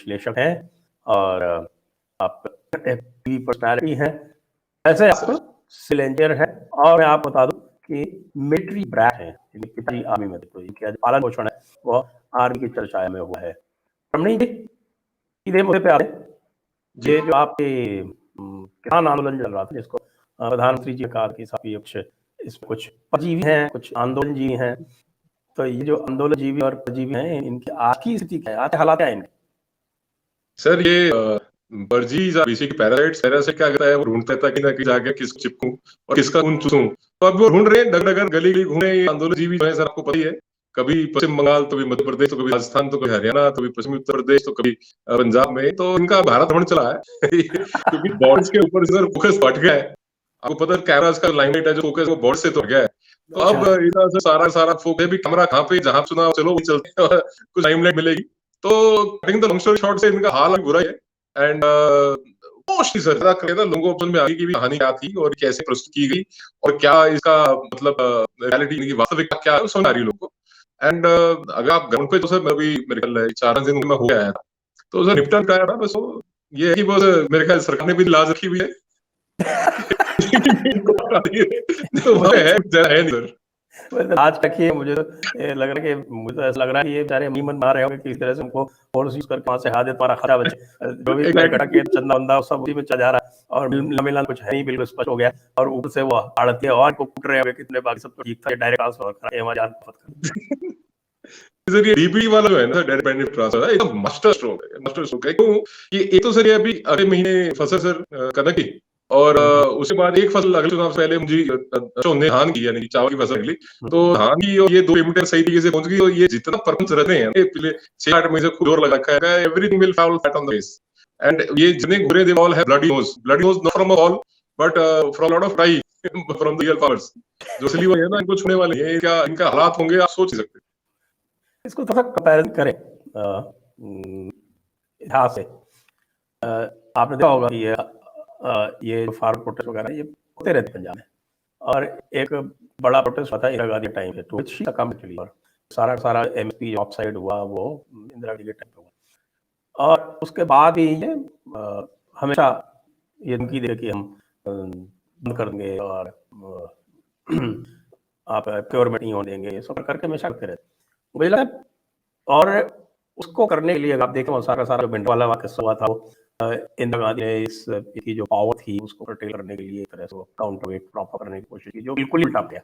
विश्लेषक हैं और आप टीवी पर्सनैलिटी हैं। ऐसे आप सिविल इंजीनियर हैं और मैं आपको बता दूँ कि मिलिट्री ब्रैट हैं, इनके पिताजी आर्मी में थे, तो इनका जो पालन-पोषण है वो आर्मी की चर्चाएँ में हुआ है। रमणीक जी, सीधे मुद्दे पे आते हैं। जी। ये जो आपके किसान आंदोलन चल रहा था जिसको प्रधानमंत्री जी ने कहा कि साहब ये कुछ इसमें कुछ परजीवी हैं, कुछ आंदोलनजीवी हैं। तो ये जो आंदोलनजीवी और परजीवी हैं, इनकी आज की स्थिति क्या है? आज के हालात क्या हैं इनके? सर ये परजीवी बेसिकली पैरासाइट क्या करता है, वो ढूंढता है कि ना कि जाके किसको चिपकूं और किसका खून चूसूं। तो अब वो ढूंढ रहे हैं, डगर गली घूम रहे हैं। ये आंदोलनजीवी जो है सर, आपको पता ही है, कभी पश्चिम बंगाल, तो कभी मध्य प्रदेश, तो कभी राजस्थान, तो कभी हरियाणा, तो कभी पश्चिमी उत्तर प्रदेश, तो कभी पंजाब में। तो इनका भारत भ्रमण चला है क्योंकि बॉर्डर्स के ऊपर सर फोकस हट गया है। आपको पता है कैमरास का लाइमलाइट है जो फोकस वो बॉर्डर से तो हट गया है। तो अब इधर से सारा फोकस है भी कैमरा कहाँ पे, जहां सुना चलो वही चलते हैं कुछ लाइमलाइट मिलेगी। तो cutting the long story short से इनका हाल बुरा ही है। एंड मोस्टली सर लोगों को में आगे की भी कहानी क्या थी और कैसे प्रस्तुत की गई और क्या इसका मतलब रियलिटी की वास्तविकता क्या है, वो समझ आ रही है लोगों को। एंड अगर आप ग्राउंड पे, तो सर मैं भी मेरे ख्याल 4 दिन में हो गया था, तो सर निपटा था। बस वो ये है कि वो मेरे ख्याल सरकार ने भी लाज रखी हुई है तो है नहीं सर। आज तक ही मुझे तो लग रहा है कि मुझे तो ऐसा लग रहा है कि ये बेचारे अपनी मन बना रहे होंगे कि इस तरह से उनको फोर्स यूज करके वहां से हाथ तुम्हारा खर्चा बचे। जो भी इकट्ठा किया चंदा वंदा सब उसी में चला जा रहा है और मिलना कुछ है नहीं, बिल्कुल स्पष्ट हो गया। और ऊपर से वो आड़ती और को कूट रहे होंगे कितने, बाकी सब तो ठीक था, डायरेक्ट ट्रांसफर करा वहां जान सर ये डीपी वाला जो है ना, डायरेक्ट बेनिफिट ट्रांसफर है, एकदम मास्टर स्ट्रोक है, मास्टर स्ट्रोक है। क्यों? ये तो सर ये अभी अगले महीने फसल सर कनक की, और उसके बाद एक फसल अगले चुनाव से पहले मुझे धान की, यानी चावल की फसल निकली। तो धान की और ये 2 पेमेंट सही तरीके से पहुंच गई। और ये जितना परफॉर्मेंस रहे हैं पिछले 6-8 महीने से खूब जोर लगा रखा है, everything will fall flat on the face. And ये जितने गोरे दे ऑल है bloody knows not from all but from lot of try from the real farmers जो असली वो है ना, इनको छूने वाले हैं। क्या इनका हालात होंगे आप सोच ही सकते हैं। इसको थोड़ा कंपैरिजन करें इतिहास से। आपने देखा होगा कि ये फार्म प्रोटेस्ट वगैरह ये होते रहते पंजाब में, और एक बड़ा प्रोटेस्ट हुआ था इंदिरा गांधी टाइम पे, टू शी कम एक्चुअली, और सारा एमपी ऑफसाइड हुआ वो इंदिरा गांधी के टाइम पे हुआ। और उसके बाद ही ये हमेशा ये धमकी दे कि हम बंद कर देंगे और आप प्योरमेंट नहीं होने देंगे, ये सब करके हमेशा करते रहते मुझे लगा। और उसको करने के लिए आप देखें वो सारा जो भिंडरावाला वाक़या हुआ था, वो इंदिरा गांधी ने इसकी जो पावर थी उसको प्रोटेक्ट करने के लिए एक तरह से काउंटर वेट प्रॉपर करने की कोशिश की, जो बिल्कुल ही टप गया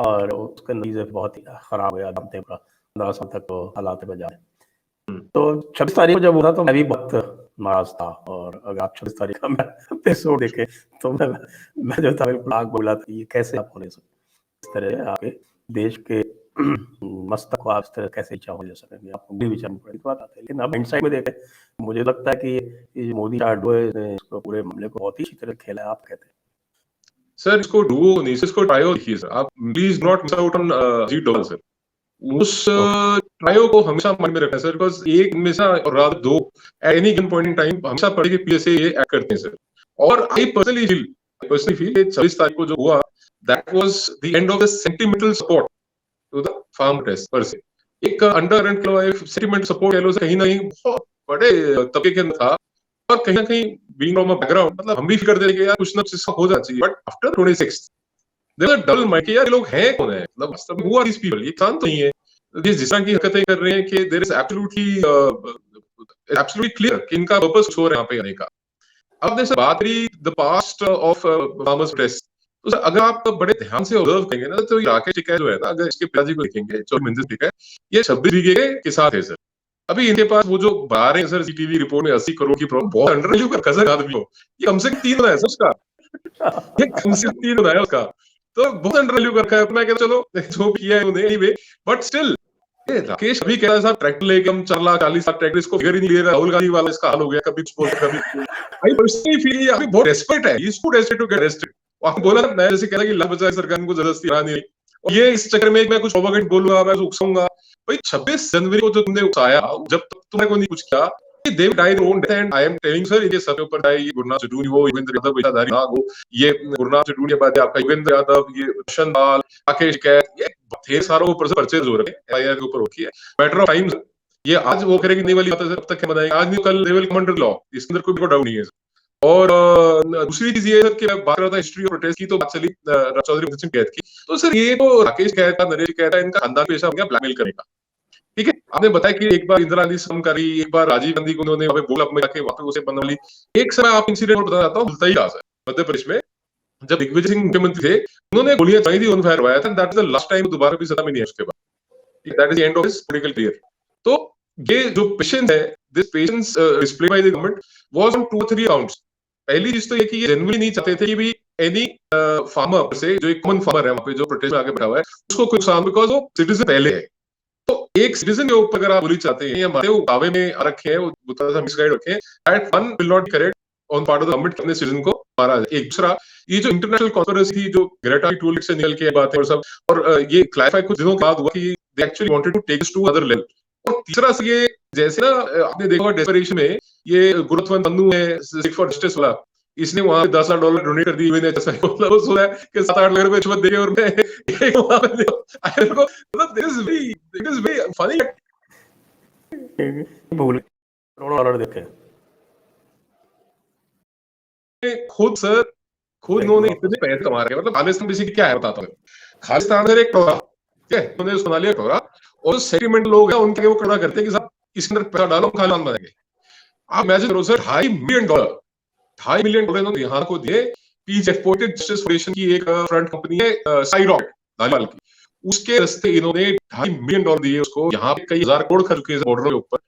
और उसके नतीजे बहुत ही खराब हो गया। 15 साल तक तो हालात में जा रहे। तो 26 तारीख को जब हुआ तो मैं भी बहुत नाराज था, और अगर आप 26 तारीख का मैं एपिसोड देखे तो मैं जो था बिल्कुल आग बोला था, ये कैसे आप होने सकते, इस तरह आपके देश के मस्तक को आप इस तरह कैसे इच्छा हो जा सकेंगे, आपको भी विचार में पड़ी बात आती है। लेकिन अब हाइंडसाइट में देखें, मुझे लगता है कि ये मोदी ने इसको पूरे मामले को बहुत ही अच्छी तरह खेला है। आप कहते हैं सर इसको डुओ नहीं, इसको ट्रायो देखिए सर, आप please not miss out on जी डबल सर। उस ट्रायो को हमेशा माइंड में रखना है सर, बिकॉज एक हमेशा और रात 2 at any given point in time हमेशा पड़े के पीछे से ये एक्ट करते हैं सर। और आई पर्सनली फील 26 तारीख को जो हुआ, that was the end of the sentimental support to the farm test पर से। एक अंडरकरंट कह लो, एक सेंटिमेंट सपोर्ट कह लो, कहीं ना कहीं बहुत बड़े तबके के अंदर था। और कहीं ना कहीं बीइंग फ्रॉम अ बैकग्राउंड, मतलब हम भी फिक्र करते थे कि यार कुछ ना कुछ हो जाना चाहिए। But after 26 there are double mind कि यार ये लोग हैं कौन है, मतलब वास्तव में हु आर दिस पीपल, ये इंसान तो नहीं है जिस तरह की हरकतें कर रहे हैं कि देयर इज एब्सोल्युटली क्लियर कि इनका पर्पस कुछ हो रहा है यहाँ पे आने का। अब जैसे बात रही the past of farmers protest, तो सर अगर आप बड़े ध्यान से ऑब्जर्व करेंगे ना, तो राकेश टिकैत जो है ना, अगर इसके पिताजी को देखेंगे, 24 टिकैत, ये 26 बीघे के किसान थे सर। अभी इनके पास वो जो बता रहे हैं सर सीटीवी रिपोर्ट में 80 करोड़ की प्रॉब्लम, बहुत अंडर वैल्यू का कसर आदमी हो, ये कम से कम 3 है उसका, ये कम से कम 3 है उसका, तो बहुत अंडर वैल्यू कर रखा है। मैं कहता चलो जो किया है उन्हें, एनीवे बट स्टिल राकेश अभी कह रहा है साहब ट्रैक्टर लेके हम 4,40,000 ट्रैक्टर, इसको फिगर ही नहीं ले रहा। राहुल गांधी वाला इसका हाल हो गया, कभी कुछ बोलते कभी आई पर्सनली फील अभी बहुत रेस्पेक्ट है, इसको रेस्पेक्ट टू गेट रेस्टेड। आप बोला मैं जैसे कह रहा कि लाभ बचाए सरकार को जबरदस्ती बना नहीं, और ये इस चक्कर में मैं कुछ प्रोपेगेंडा बोलूंगा, मैं उकसाऊंगा। भाई 26 जनवरी को जो तुमने उकसाया, जब तक तुम्हें को नहीं कुछ किया, they died their own death, and I am telling sir, इनके सर ऊपर चाहे ये गुरनाम चड्ढूनी हो, योगेंद्र यादव पेशाधारी नाग हो, ये गुरनाम चड्ढूनी के बाद आपका योगेंद्र यादव, ये रोशन लाल, राकेश टिकैत, ये ढेर सारों ऊपर से पर्चेज हो रहे हैं, एफआईआर के ऊपर होती है। मैटर ऑफ टाइम ये आज वो करेगी नहीं वाली बात है, अब तक क्या बताएंगे, आज नहीं कल they will come under law, इसके अंदर कोई डाउट नहीं है। और दूसरी चीज ये है सर कि मैं बात कर रहा था हिस्ट्री ऑफ प्रोटेस्ट की, तो बात चली चौधरी मुहम्मद सिंह कैद की। तो सर ये तो राकेश कैद था, नरेश कैद था, इनका खानदान पेशा हो गया ब्लैकमेल करने का। ठीक है, आपने बताया कि एक बार इंदिरा गांधी से करी, एक बार राजीव गांधी को उन्होंने वहां पे बोल में जाके वहां पे उसे बनवा ली। एक समय आप इंसिडेंट और बताना चाहता हूँ, मुल्ताई का मध्य प्रदेश में, जब दिग्विजय सिंह मुख्यमंत्री थे, उन्होंने गोलियां चलाई थी, फायर हुआ था, that is the last time, दोबारा भी सत्ता में नहीं है उसके बाद, that is the end of his political career. तो ये जो पेशेंस है, this patience display bye the government was on 2-3 counts. पहली चीज तो ये कि ये जेन्युइनली नहीं चाहते थे कि भी एनी फार्मर से, जो एक कॉमन फार्मर है वहां पे जो प्रोटेस्ट में आगे बैठा हुआ है, उसको कोई नुकसान, बिकॉज वो सिटीजन पहले है। तो एक सिटीजन के ऊपर अगर आप गोली चाहते हैं या मारे वो दावे में आ रखे हैं, वो थोड़ा सा मिसगाइड रखे हैं, that one will not be correct on part of the government, अपने सिटीजन को मारा जाए। एक दूसरा, ये जो इंटरनेशनल कॉन्फ्रेंस थी, जो ग्रेटा टूल से निकल के बात है और सब, और ये क्लैरिफाई कुछ दिनों बाद हुआ कि they actually wanted to take this to other level. और तीसरा से ये, जैसे ना आपने देखा होगा डेस्परेशन में, ये गुरुत्वंत बंधु है सिख फॉर जस्टिस वाला, इसने वहां पे $10 लाख डोनेट कर दिए, मैंने ऐसा मतलब सोचा है कि 7-8 लाख रुपए रिश्वत देके और मैं एक वहां पे मतलब दिस इज वेरी फनी। भूल करोड़ों डॉलर देखे खुद सर, खुद उन्होंने इतने पैसे कमा रहे हैं, मतलब खालिस्तान बेसिकली क्या है बताता हूँ। खालिस्तान में एक टोरा, ठीक है, उन्होंने उसको बना लिया टोरा, और सेटलमेंट लोग हैं उनके वो कड़ा करते हैं कि साहब इसके अंदर पैसा डालो, खालिस्तान बनेंगे। आप इमेजिन करो सर, $2.5 मिलियन इन्होंने यहाँ को दिए। पीस एक्सपोर्टेड जस्टिस फाउंडेशन की एक फ्रंट कंपनी है साइरॉकेट धालीवाल की, उसके रस्ते इन्होंने $2.5 मिलियन दिए उसको। यहाँ पे कई हजार करोड़ खर्च किए बॉर्डर के ऊपर।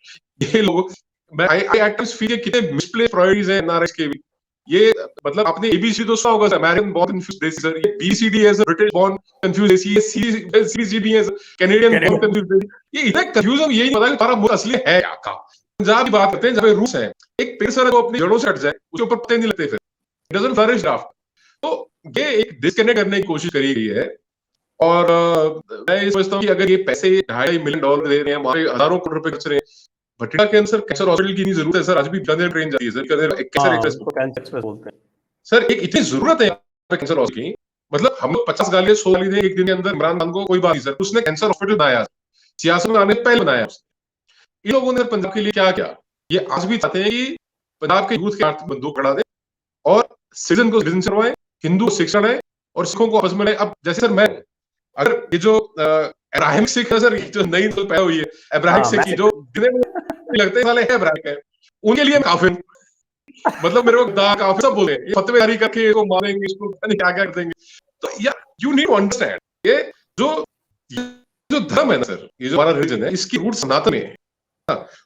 ये लोग, मैं आई एटलीस्ट फील कितने मिसप्लेस्ड प्रायोरिटीज हैं एनआरएस के भी। ये मतलब आपने एबीसी तो सुना होगा सर, अमेरिकन बॉर्न कंफ्यूज देसी सर, ये बीसीडी है सर, ब्रिटिश बॉर्न कंफ्यूज देसी, ये सीबीसीडी है सर, कैनेडियन बॉर्न कंफ्यूज देसी। ये इतना कंफ्यूज है, यही नहीं पता कि हमारा मुल्क असली है क्या का। पंजाब की बात करते हैं, जब रूस है, एक पेड़ सर को अपनी जड़ों से हट जाए, उसके ऊपर पत्ते नहीं लगते, फिर इट डजंट फ्लरिश ड्राफ्ट। तो ये एक डिस्कनेक्ट करने की कोशिश करी गई है। और मैं ये समझता हूँ कि अगर ये पैसे $2.5 मिलियन दे रहे हैं, हमारे हजारों करोड़ रुपए खर्च रहे हैं, भटिंडा के अंदर कैंसर हॉस्पिटल की नहीं जरूरत है सर। आज भी बीकानेर ट्रेन जाती है सर, कैंसर एक्सप्रेस बोलते हैं सर। एक इतनी जरूरत है कैंसर हॉस्पिटल की, मतलब हम लोग 50 गालियां 100 गाली दें एक दिन के अंदर इमरान खान को, कोई बात नहीं सर, उसने कैंसर हॉस्पिटल बनाया, सियासत में आने पहले बनाया। इन लोगों ने पंजाब के लिए क्या किया? ये आज भी चाहते हैं कि पंजाब के यूथ के हाथ बंदूक पकड़ा दे और सिटीजन को सिटीजन करवाए, हिंदू को शिक्षण है और सिखों को आपस में लड़ाए। अब जैसे सर, मैं अगर ये जो इब्राहिम सिख है सर, जो नई तो पैदा हुई है इब्राहिम सिख की, जो लगते हैं इब्राहिम है, उनके लिए काफिर, मतलब मेरे को काफिर सब बोले, ये फतवे जारी करके इसको मारेंगे, इसको क्या क्या कर देंगे। तो यार यू नीड टू अंडरस्टैंड, ये जो धर्म है ना सर, ये जो हमारा रिलीजन है, इसकी रूट सनातन में है।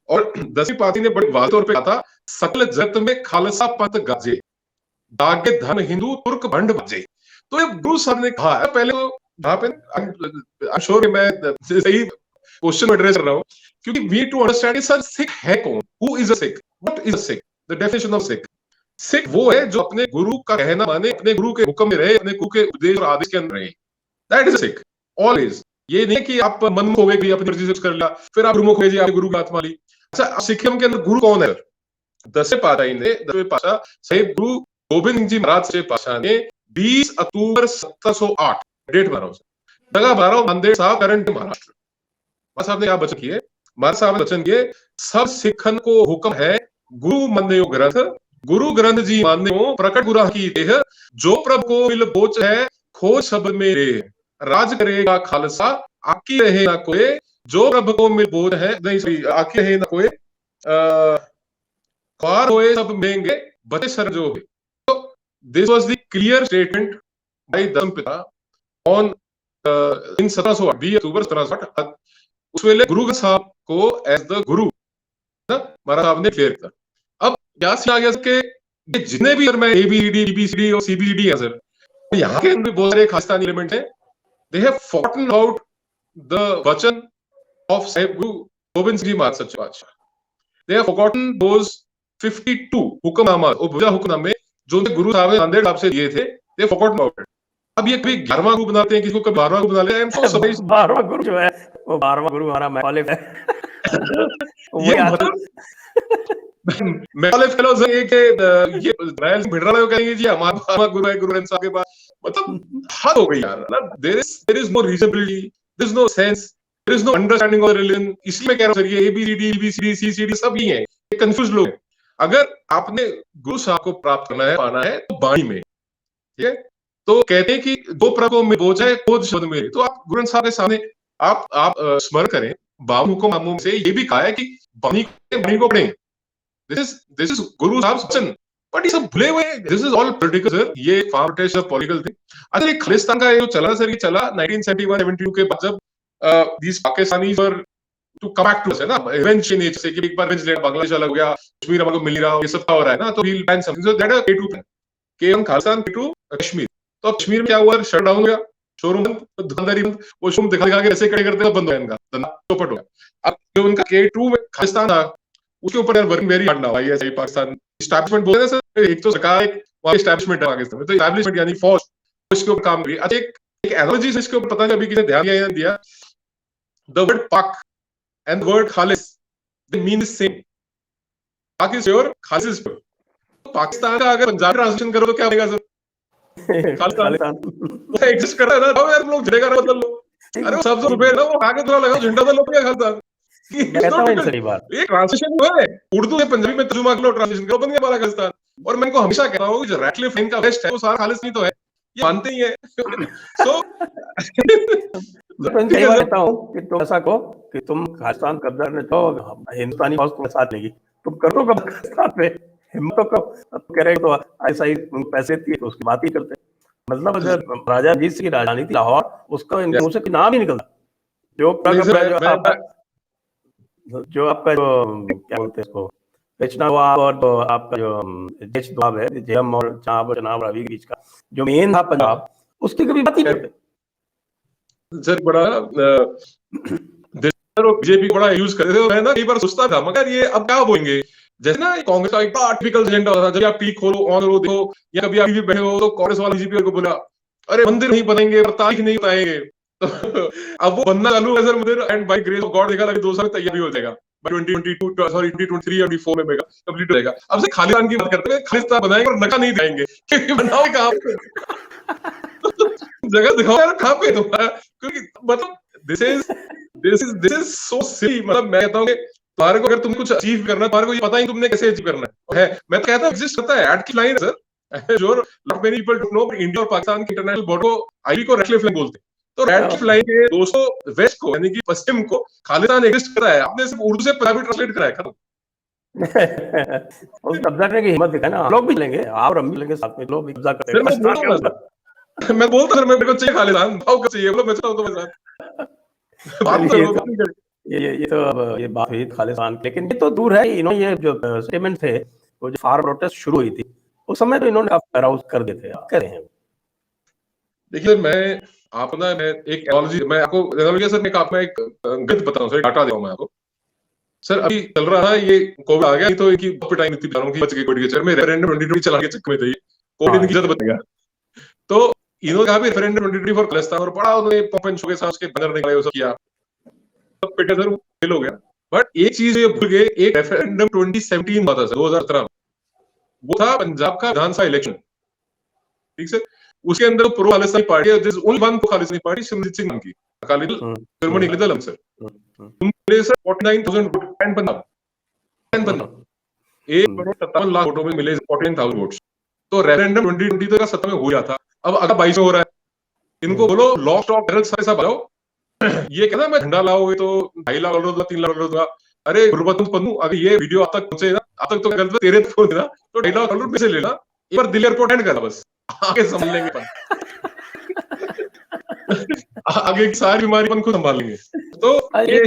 और 10वीं पार्टी ने बड़े वाज़ेह तौर पे कहा था, सकल जगत में खालसा पंथ गाजे, दागे धर्म हिंदू तुर्क भंड बाजे। तो ये गुरु साहब ने कहा है पहले, तो जहां पे श्योर मैं सही क्वेश्चन में एड्रेस कर रहा हूं, क्योंकि we to understand sir Sikh है कौन, who is a Sikh, what is a Sikh, the definition of Sikh. Sikh वो है जो अपने गुरु का कहना माने, अपने गुरु के हुक्म में रहे, अपने गुरु के उपदेश और आदेश के अंदर रहे, that is a Sikh always. ये नहीं कि आप मनमुख हो गए कि अपनी मर्जी से कर लिया, फिर आप गुरुमुख हो गए जी, आपके गुरु की बात मान ली। अच्छा, सिखियम के अंदर गुरु कौन है? 10वें पातशाह साहिब गुरु गोबिंद सिंह जी महाराज से पातशाह ने 20 अक्टूबर 1708 डेट बना रहा हूं, जगह बना रहा हूं, नांदेड़ साहब, करंट महाराष्ट्र। महाराज साहब ने क्या वचन किए? महाराज साहब ने वचन किए, सब सिखन को हुक्म है, गुरु मान्यो ग्रंथ, गुरु ग्रंथ जी मान्यो प्रकट गुरा की देह, जो प्रभु को मिल बोच है, खोज सब में रे, राज करेगा खालसा, आकी रहे ना कोई, जो प्रभु को मिल बोझ है, नहीं आकी रहे ना कोई, कार होए सब महंगे, बचे सर जो है। तो this was the clear statement by दसम पिता ऑन इन 1708, 20 अक्टूबर 1708। उस वेले गुरु साहब को एज द गुरु ना महाराज साहब ने क्लियर किया। अब क्या सीन आ गया कि ये जितने भी, मैं एबीसीडी, बीसीडी और सीबीडी है सर, यहाँ के अंदर बहुत सारे खालिस्तानी एलिमेंट हैं। They have fought out the vachan of Sahib Guru Gobind Singh Ji Maharaj Sache Paatshah. They have forgotten those 52 hukamnama, हुक्मनामे जो गुरु साहब ने नांदेड़ साहब से दिए थे। They have forgotten about it. अब ये कभी 11वां गुरु बनाते हैं, किसी को कभी 12वां गुरु बना लेते हैं। I'm so surprised. 12वां गुरु जो है, वो 12वां गुरु हमारा मैकॉले है। ये मैकॉले फेलोज है कि ये रायल भिड़रा लोग कहेंगे जी हमारा 12वां गुरु है, गुरु ग्रंथ साहब के पास। मतलब हद हो गई यार। There is no reasonability, there is no sense. There is no understanding of religion. इसलिए मैं कह रहा हूं सर, ये ABCD BCD CCD सब ही है, ये कंफ्यूज लोग हैं। अगर आपने गुरु साहब को प्राप्त करना है, पाना है, तो वाणी में, ठीक है। तो कहते हैं कि दो प्रकों में बोझ है, खोज शब्द मेरे। तो आप गुरु ग्रंथ साहब के सामने आप स्मरण करें, 52 हुक्म आमों में से ये भी कहा है कि वाणी को पढ़ें। दिस इज गुरु साहब वचन, बट ये सब भूले हुए, this is all political sir, ये फार टेस्ट ऑफ पॉलिटिकल थिंग। अच्छा, ये खालिस्तान का ये जो चला सर, ये चला 1971-72 के बाद, जब these Pakistani were to come back to us, है ना, रिवेंज इन, जैसे कि एक बार रिवेंज लेना, बांग्लादेश अलग हो गया, कश्मीर हमको मिल नहीं रहा, ये सब हो रहा है ना, तो we'll plan something, so that K2 plan, के हम खालिस्तान K2 कश्मीर। तो अब कश्मीर में क्या हुआ, शट डाउन हो गया, शोरूम बंद, दुकानदारी बंद, वो शोरूम दिखा दिखा के ऐसे खड़े करते हैं, बंद हो गया इनका धंधा, चौपट हो गया। अब जो उनका K2 में खालिस्तान था, उसके ऊपर यार वर्किंग वेरी हार्ड ना भाई, ऐसे ही पाकिस्तान एस्टैब्लिशमेंट बोलते हैं सर, एक तो सरकार, एक वहां एस्टैब्लिशमेंट है पाकिस्तान में, तो एस्टैब्लिशमेंट यानी फौज, उसके ऊपर काम करिए। अच्छा, एक एनालॉजी से इसके ऊपर पता नहीं अभी किसी ने ध्यान दिया, द वर्ड पाक and the word khalis, they mean the same. पाक is pure, खालिस is pure. तो पाकिस्तान का अगर पंजाबी ट्रांसलेशन करो तो क्या बनेगा सर, खालिस्तान। वो एग्जिस्ट कर रहा है ना, यार लोग झड़ेगा ना, बदल लो, अरे वो सब रुपए ना, वो आगे थोड़ा लगाओ, झंडा तो लो, क्या खालिस्तान। एक ट्रांसलेशन हुआ है, उर्दू से पंजाबी में तर्जुमा करो, ट्रांसलेशन करो, बन गया हमारा खालिस्तान। और मैं इनको हमेशा कहता हूँ कि जो रैटक्लिफ इनका वेस्ट है, वो सारा खालिस नहीं तो है, ये मानते ही है। सो मैं कई बार कहता हूँ कि तुम ऐसा कहो कि तुम खालिस्तान कब्जा करने चाहो, हिंदुस्तानी फौज तुम्हारे साथ लेगी, तुम करो कब खालिस्तान पे, हिम्मत तो करो। कह रहे तो ऐसा ही पैसे थी तो उसकी बात ही करते। मतलब अगर राजा रंजीत सिंह की राजधानी थी लाहौर, उसका मुंह से नाम ही निकलता, जो आपका जो क्या बोलते हैं इसको, रचना नवाब, और जो आपका जो देश नवाब है, जेएम और जनाब रवि के बीच का जो मेन था पंजाब, उसकी कभी बात ही नहीं करते सर। बड़ा बीजेपी बड़ा यूज करते थे, मैं ना कई बार सोचता था, मगर ये अब क्या बोलेंगे, जैसे ना कांग्रेस का एक बड़ा टिपिकल एजेंडा होता था, जब आप टीवी खोलो, ऑन करो, देखो, या कभी आप टीवी बैठे हो तो कांग्रेस वाले बीजेपी को बोला, अरे मंदिर नहीं बनेंगे, तारीख नहीं बताएंगे। तो अब वो बनना चालू है सर मंदिर, and by grace of God देखा लगे 2 साल में तैयार भी हो जाएगा, बाय 2022 सॉरी 2023 या 2024 में कंप्लीट हो जाएगा। अब से खालिस्तान की बात करते हैं, खालिस्तान बनाएंगे और नका नहीं देंगे, क्योंकि बनाओ कहां पे, जगह दिखाओ यार कहां पे तुम्हारा, क्योंकि मतलब दिस इज सो सिली। मतलब मैं कहता हूं कि तुम्हारे को अगर तुम कुछ अचीव करना है, तुम्हारे को ये पता ही तुमने कैसे अचीव करना है। मैं तो कहता हूं एग्जिस्ट करता है, एड की लाइन है सर, जो not many people don't know, India और पाकिस्तान की इंटरनेशनल बॉर्डर को आईबी को रेडक्लिफ लाइन बोलते हैं। तो रेडक्लिफ लाइन के दोस्तों वेस्ट को, यानी कि पश्चिम को, खालिस्तान एग्जिस्ट करता है, आपने सिर्फ उर्दू से पंजाबी ट्रांसलेट करा है, खत्म। उस कब्जा करने की हिम्मत दिखाए ना, लोग भी लेंगे, आप हम भी लेंगे साथ में, लोग भी कब्जा करते हैं। मैं बोलता सर, मेरे को चाहिए खालिस्तान, भाव चाहिए, बोलो मैं चाहूं तो मैं ये तो अब ये बात हुई खालिस्तान, लेकिन ये तो दूर है। इन्होंने ये जो स्टेटमेंट थे, वो जो फार्म प्रोटेस्ट शुरू हुई थी, उस समय तो इन्होंने काफी अराउज कर देते थे, आप कह रहे हैं। देखिए मैं आप ना, मैं एक एनालॉजी, मैं आपको एनालॉजी सर, मैं एक गणित बताऊं सर, डाटा दूं मैं आपको सर। अभी चल रहा है ये कोविड आ गया, तो इनकी पिटाई नहीं थी, कि बच गई कोविड के चक्कर में, रेफरेंडम 2020 चला के चक्कर में थे, कोविड इनकी इज्जत बच गया। तो इन्होंने कहा भी रेफरेंडम 2023 फॉर खालिस्तान, और बड़ा उन्होंने पंप एंड शो के साथ उसके बैनर निकाले, वो सब किया, सब पिटे सर, फेल हो गया। बट एक चीज ये भूल गए, एक रेफरेंडम 2017 हुआ था सर, 2017, वो था पंजाब का विधानसभा इलेक्शन, ठीक सर। उसके अंदर प्रो खालिस्तानी पार्टी है, जिस only one pro Khalistani party, Simarjeet Singh नाम की, अकाली दल, जर्मनी अकाली दल सर, मिले सर 49,000 वोट, पंजाब 1,57,00,000 वोटों में मिले 49,000 वोट्स। तो रेफरेंडम 2020 का 17 में हो गया था, अब अगर 22 में हो रहा है, इनको बोलो लॉस्ट ऑफ बैरल सारे सब आओ। ये कहना मैं झंडा लाओगे तो 2.5 लाख डॉलर दूंगा, 3 लाख डॉलर दूंगा। अरे गुरबत पन्नू, अगर ये वीडियो आप तक पहुंचे ना, आप तक तो गलत तेरे तक पहुंचे ना, तो 2.5 लाख डॉलर पैसे लेना, एक बार दिल्ली एयरपोर्ट एंड करना, बस आगे समझ लेंगे आगे सारी बीमारी अपन खुद संभाल लेंगे। तो ये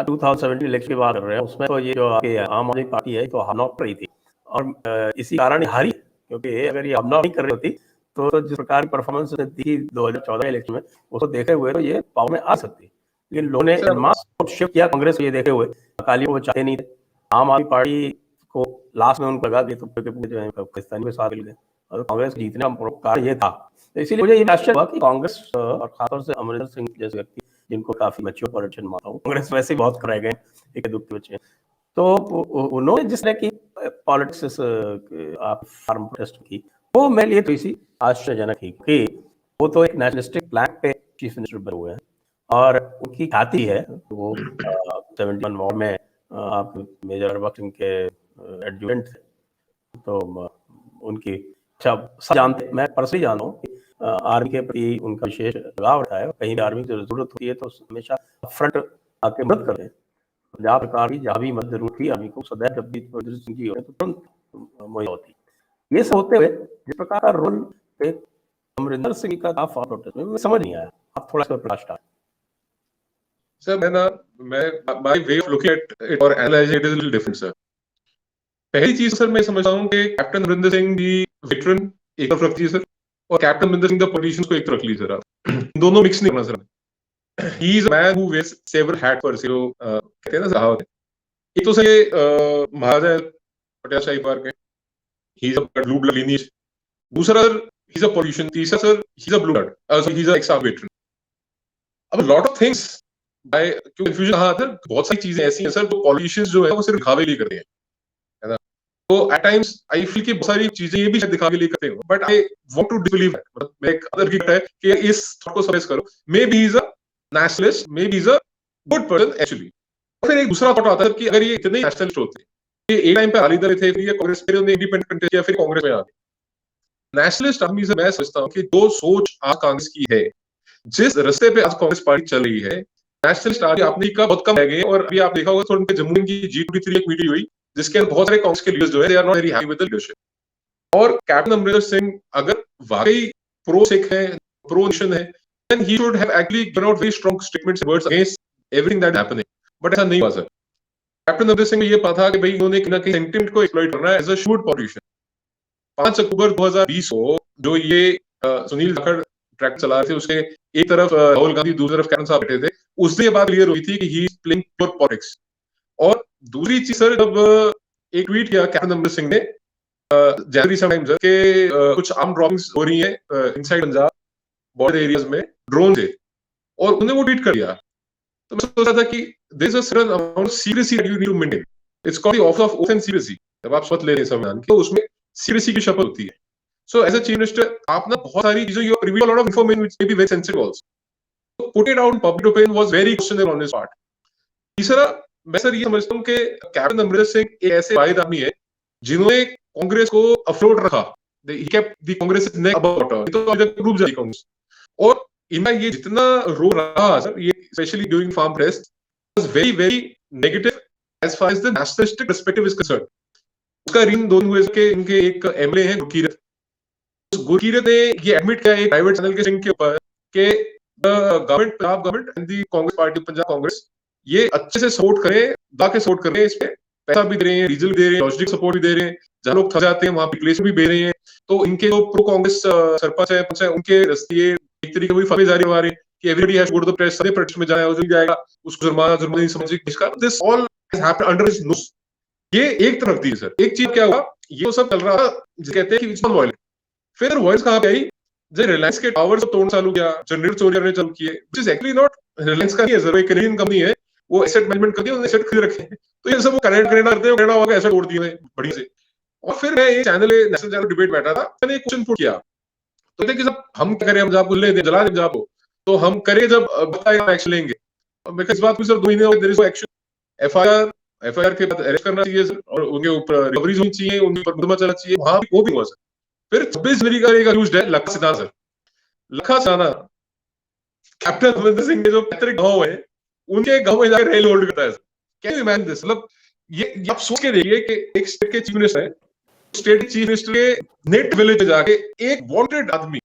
2017 इलेक्शन की बात कर रहे हैं, उसमें तो ये जो आपकी आम आदमी पार्टी है तो हमनॉक कर रही थी, और इसी कारण हारी, क्योंकि अगर ये हमनॉक नहीं कर रही होती तो जिस प्रकार की परफॉर्मेंस दी 2014 इलेक्शन में, उसको देखे हुए तो ये पावर में आ सकती। लेकिन लोगों ने वोट शिफ्ट किया कांग्रेस को, ये देखे हुए अकाली को चाहते नहीं थे। आम आदमी पार्टी को लास्ट में उनको लगा कि पाकिस्तानी के साथ मिल गए, और कांग्रेस जीतने का कारण ये था। तो इसीलिए मुझे ये आश्चर्य हुआ कि कांग्रेस और खासतौर से अमरिंदर सिंह जैसे व्यक्ति, जिनको काफी मैच्योर पॉलिटिशियन मानता हूँ, कांग्रेस वैसे ही बहुत कराए गए एक दुख के बच्चे, तो उन्होंने जिस तरह की पॉलिटिक्स आप फार्म प्रोटेस्ट की, वो मेरे लिए तो इसी आश्चर्यजनक ही, कि वो तो एक नेशनलिस्टिक प्लान पे चीफ मिनिस्टर बने हुए हैं, और उनकी ख्याति है वो 71 वॉर में आप मेजर भगत सिंह के एडजुटेंट थे, तो उनकी अच्छा सब जानते, मैं पर्सनली जानता हूँ कि आर्मी के प्रति उनका विशेष लगाव रहा है। कहीं भी आर्मी की जरूरत होती है तो हमेशा फ्रंट आके मदद करते हैं। पंजाब सरकार की जहाँ भी मदद जरूरत थी आर्मी को, सदैव जब भी बलदेव सिंह जी होते तो तुरंत मुहैया होती। ये सब होते हुए जिस प्रकार का रोल एक अमरिंदर सिंह का था फॉर प्रोटेस्ट में, समझ नहीं आया। आप थोड़ा सा प्रकाश डालें। सर मैं my way of looking at it और analysing it is little different sir. पहली चीज सर मैं समझता हूँ कि कैप्टन अमरिंदर सिंह जी वेटरन एक तरफ रख दीजिए सर, और captain Amarinder Singh the politicians को एक तरफ रख लीजिए सर। आप दोनों मिक्स नहीं करना sir. He is a man who wears several hat पर जो कहते हैं ना कहावत है। एक तो सर ये महाराजा पटियाला शाही पार्क है, he is a blue blood lineage. दूसरा sir he is a politician. तीसरा sir he is a blue blood, he is a ex veteran. अब लॉट ऑफ थिंग्स बाय क्यों कंफ्यूजन कहा था, बहुत सारी चीजें ऐसी हैं सर जो पॉलिटिशियंस जो है वो सिर्फ दिखावे के लिए करते हैं, है ना। तो एट टाइम्स आई फील कि बहुत सारी चीजें ये भी शायद दिखावे के लिए करते हो, but I want to disbelieve that. मतलब मैं एक अदर की है कि इस थॉट को सप्रेस करो, may be is a nationalist, may be is a good person actually. फिर एक दूसरा थॉट आता है कि अगर ये इतने नेशनलिस्ट होते, ये एक टाइम पे अली दल थे, फिर ये कांग्रेस, फिर उन्होंने इंडिपेंडेंट किया, फिर कांग्रेस में आ गए। नेशनलिस्ट आदमी से मैं समझता हूँ कि जो सोच आज कांग्रेस की है, जिस रास्ते पे आज कांग्रेस पार्टी चल रही है, नेशनलिस्ट आदमी अपनी का बहुत कम रह गए। और अभी आप देखा होगा तो उनके जम्मू की G23 एक मीटिंग हुई जिसके अंदर बहुत सारे कांग्रेस के लीडर्स जो है they are not very happy with the leadership. और कैप्टन अमरिंदर सिंह अगर वाकई प्रो सिख है, प्रो नेशन है, then he should have actually given out very strong statements words against everything that happening, but ऐसा नहीं हुआ सर। कैप्टन अमरिंदर सिंह को ये पता था कि भाई इन्होंने कहीं ना कहीं सेंटिमेंट को एक्सप्लॉइट करना है एज अ शूट पॉलिटिशियन। 5 अक्टूबर 2020 को जो ये सुनील जाखड़ ट्रैक चला रहे थे, उसके एक तरफ राहुल गांधी, दूसरी तरफ कैप्टन साहब बैठे थे, उस दिन ये बात क्लियर हुई थी कि he is playing pure politics. और दूसरी चीज सर, जब एक ट्वीट किया कैप्टन अमरिंदर सिंह ने जनवरी टाइम्स के कुछ आर्म ड्रॉपिंग्स हो रही हैं इनसाइड पंजाब बॉर्डर एरियाज में ड्रोन से, और उन्होंने वो ट्वीट कर दिया। तो मैं सोच रहा था कि there is a certain amount of secrecy that you need to maintain. It's called the office of oath and secrecy. जब आप शपथ ले रहे हैं संविधान की, तो उसमें सीक्रेसी की शपथ होती है। So as a chief minister आप ना बहुत सारी चीजों, you are privy a lot of information which may be very sensitive also. Put it out in public opinion was very questionable on his part. तीसरा, मैं सर ये समझता हूँ कि कैप्टन अमरिंदर सिंह एक ऐसे वाहिद आदमी है जिन्होंने कांग्रेस को अफ्लोट रखा। He kept the Congress neck above water. ये तो अभी तक डूब जाएगी कांग्रेस। और इनका ये जितना रोल रहा सर, ये specially during farm press was very very negative as far as the nationalistic perspective is concerned. उसका रीजन दोनों हुए कि इनके एक एमएलए हैं गुरकीरत। उस गुरकीरत ने ये एडमिट किया एक प्राइवेट चैनल के सिंह के ऊपर कि government, Punjab government and the Congress party, Punjab Congress, ये अच्छे से सपोर्ट करें, दाके सपोर्ट कर रहे हैं, इस पे पैसा भी दे रहे हैं, डीजल भी दे रहे हैं, लॉजिस्टिक सपोर्ट भी दे रहे हैं, जहां लोग थक जाते हैं वहां रिप्लेसमेंट भी दे रहे हैं। तो इनके जो प्रो कांग्रेस सरपंच है, पंच है, उनके रस्ते एक तरीके से फतवे जारी करवा रहे हैं कि everybody has to go to the press, सारे प्रेस में जाए, उस जाएगा, उसको जुर्माना समझ इसका। This all has happened under his nose. ये एक तरफ थी सर। एक चीज क्या हुआ, ये तो सब चल रहा था जिसे कहते हैं कि इट्स नॉट वायलेंट। फिर वॉइस कहां पे आई, जब रिलायंस के टावर्स तोड़ना चालू किया, जनरेटर चोरी करने चालू किए, which is actually not Reliance का नहीं है सर, एक कैनेडियन कंपनी है, वो एसेट मैनेजमेंट करती है, उन्होंने एसेट खरीद रखे हैं। तो ये सब वो कनेक्ट करते हैं, कनाडा वाला एसेट तोड़ दिए बढ़िया से। और फिर मैं ये चैनल, नेशनल चैनल डिबेट बैठा था, मैंने एक क्वेश्चन पुट किया, तो देखिए जब हम क्या करें, हम जब ले दे जला जब हो तो हम करें, जब बताए एक्शन लेंगे। और मैं इस बात को सर 2 महीने हो गए, there is no action. FIR के बाद अरेस्ट करना चाहिए सर, और उनके ऊपर रिकवरीज होनी चाहिए, उनके ऊपर मुकदमा चलना चाहिए, वहां वो भी हुआ सर। फिर 26 जनवरी का एक न्यूज है लखा सिन्हा सर। लखा सिन्हा कैप्टन अमरिंदर सिंह के जो पैतृक गांव है, उनके गांव में जाकर रेल होल्ड करता है sir. Can you imagine this? मतलब ये आप सोच के देखिए कि एक स्टेट के चीफ मिनिस्टर है, स्टेट चीफ मिनिस्टर के नेट विलेज में जाके एक वांटेड आदमी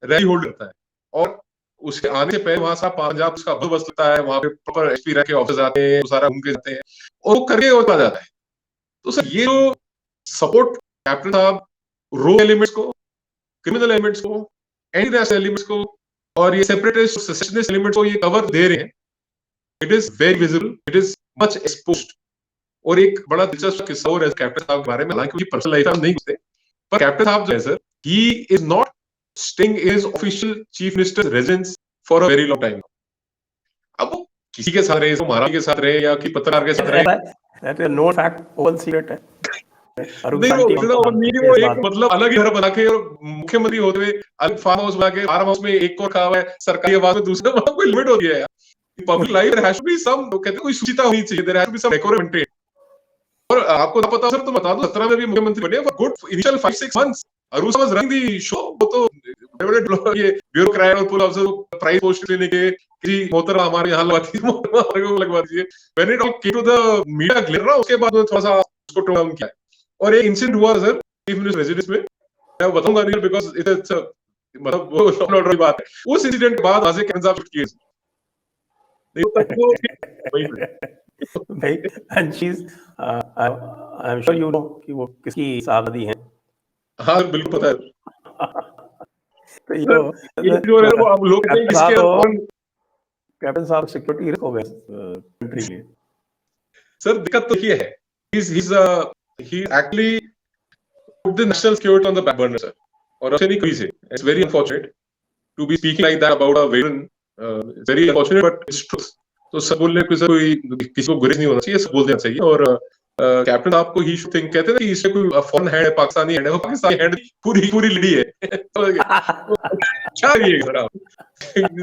रैली होल्ड करता है, और उसके आने से पहले वहां से पंजाब उसका बंदोबस्त लगता है, वहां पे प्रॉपर एसपी रह के ऑफिस आते हैं, सारा घूम के जाते हैं, और वो करके और आ जाता है। तो सर ये जो सपोर्ट कैप्टन साहब रो एलिमेंट्स को, क्रिमिनल एलिमेंट्स को, एंटी नेशनल एलिमेंट्स को, और ये सेपरेटिस्ट सेसेशनिस्ट एलिमेंट्स को ये कवर दे रहे हैं, it is very visible, it is much exposed. और एक बड़ा दिलचस्प किस्सा और कैप्टन साहब के बारे में, हालांकि उनकी पर्सनल लाइफ हम नहीं पूछते, पर कैप्टन साहब जो है sir, he is not staying in his official chief minister residence for a very long time. अब वो किसी के साथ रहे, महाराज के साथ रहे, या कि पत्रकार के साथ रहे, that is no fact, open secret है। अरुण नहीं वो साल्टी इतना और नहीं, वो एक मतलब अलग ही घर बना के और मुख्यमंत्री होते हुए अलग फार्म हाउस बना के, फार्म हाउस में एक को रखा हुआ है, सरकारी आवास में दूसरा, वहां कोई लिमिट होती है यार। Public life there has to be some, कहते हैं कोई शुचिता होनी चाहिए, there has to be some decorum maintain. और आपको ना पता सर, तो बता दो 17 में भी मुख्यमंत्री बने for good initial 5-6 months. Arun was running the show. वो तो बड़े ये ब्यूरोक्रेट और पुलिस अफसर प्राइस पोस्ट लेने के कि मोहतरमा हमारे यहाँ लगवा दीजिए, मोहतरमा हमारे को लगवा दीजिए। When it all came to the media glare ना, उसके बाद थोड़ा सा उसको टोन डाउन किया। और एक इंसिडेंट हुआ सर चीफ मिनिस्टर रेजिडेंस में, मैं बताऊंगा नहीं बिकॉज़ इट्स मतलब वो लॉ एंड ऑर्डर की बात है। उस इंसिडेंट के बाद आज कैंसर शिफ्ट किए नहीं तक वो भाई, and she is I am sure you know कि वो किसकी साहबदी हैं। हाँ बिल्कुल पता है। तो ये जो है वो अब लोग कहते हैं इसके कौन कैप्टन साहब सिक्योरिटी रिस्क हो गए कंट्री के लिए। सर दिक्कत तो ये है, he actually put the national security on the back burner sir, और अच्छे नहीं कोई से, it's very unfortunate to be speaking like that about a veteran, it's very unfortunate but it's truth। तो सब बोलने को कोई किसी को गुरेज नहीं होना चाहिए, सब बोल देना चाहिए। और कैप्टन आपको ही शुड थिंक, कहते हैं ना कि इसमें कोई फॉरेन हैंड है, पाकिस्तानी हैंड है, वो पाकिस्तानी हैंड पूरी लेडी है। क्या करिएगा सर आप,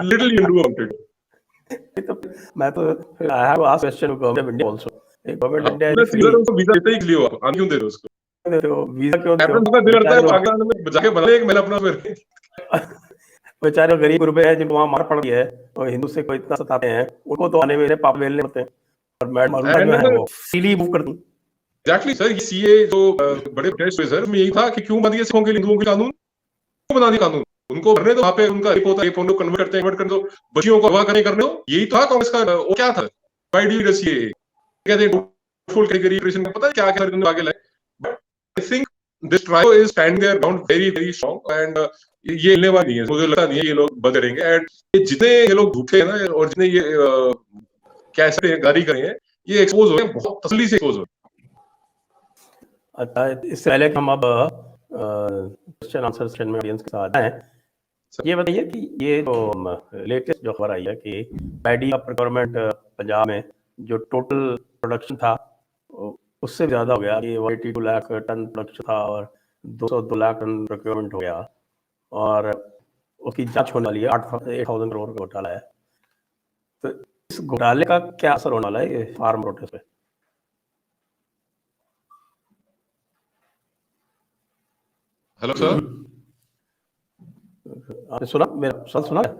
little you do about it. तो मैं तो I have asked question to government of India also. Government India visa देते ही इसलिए हो आप, आम क्यों दे रहे हो उसको? वीजा क्यों कैप्टन का दिल करता है पाकिस्तान में जाके बना एक मैंने अपना फिर बेचारे गरीब गुरबे हैं जिनको वहां मार पड़ रही है और हिंदू से कोई इतना सताते हैं, उनको तो आने में पाप वेलने पड़ते हैं। और मैडम अरुणा जो है वो सीली मूव करती। एग्जैक्टली सर, ये सीए जो बड़े प्रोटेस्ट हुए सर, में यही था कि क्यों बना दिया सिखों के लिए हिंदुओं के कानून, क्यों बना दिया कानून, उनको भरने दो, वहां पे उनका रेप होता है, रेप उनको कन्वर्ट करते हैं, कन्वर्ट कर दो, बच्चियों को अगवा करने दो। यही था कांग्रेस का, वो क्या था आइडियोलॉजी, सीए कहते हैं फुल कैटेगरी क्रिएशन, पता है क्या क्या करके आगे लाए। But I think this tribe is standing their ground very very strong and ये हिलने वाली नहीं है, मुझे लगता नहीं है ये लोग बंद करेंगे। एंड ये जितने ये लोग भूखे हैं ना, और जितने ये कैसे गाड़ी करेंगे, ये एक्सपोज हो गए, बहुत तसल्ली से एक्सपोज हो। अच्छा, इससे पहले हम अब क्वेश्चन आंसर सेशन में ऑडियंस के साथ हैं, ये बताइए कि ये जो लेटेस्ट जो खबर आई है कि पैडी का प्रोक्योरमेंट पंजाब में जो टोटल प्रोडक्शन था उससे ज़्यादा हो गया, ये 182 लाख टन प्रोडक्शन था और 202 लाख टन प्रोक्योरमेंट हो गया, और उसकी जांच होने वाली है। 8,000 करोड़ का घोटाला है। तो इस घोटाले का क्या असर होने वाला है ये फार्म प्रोटेस्ट पे? हेलो सर, आपने सुना, मेरा सवाल सुना है?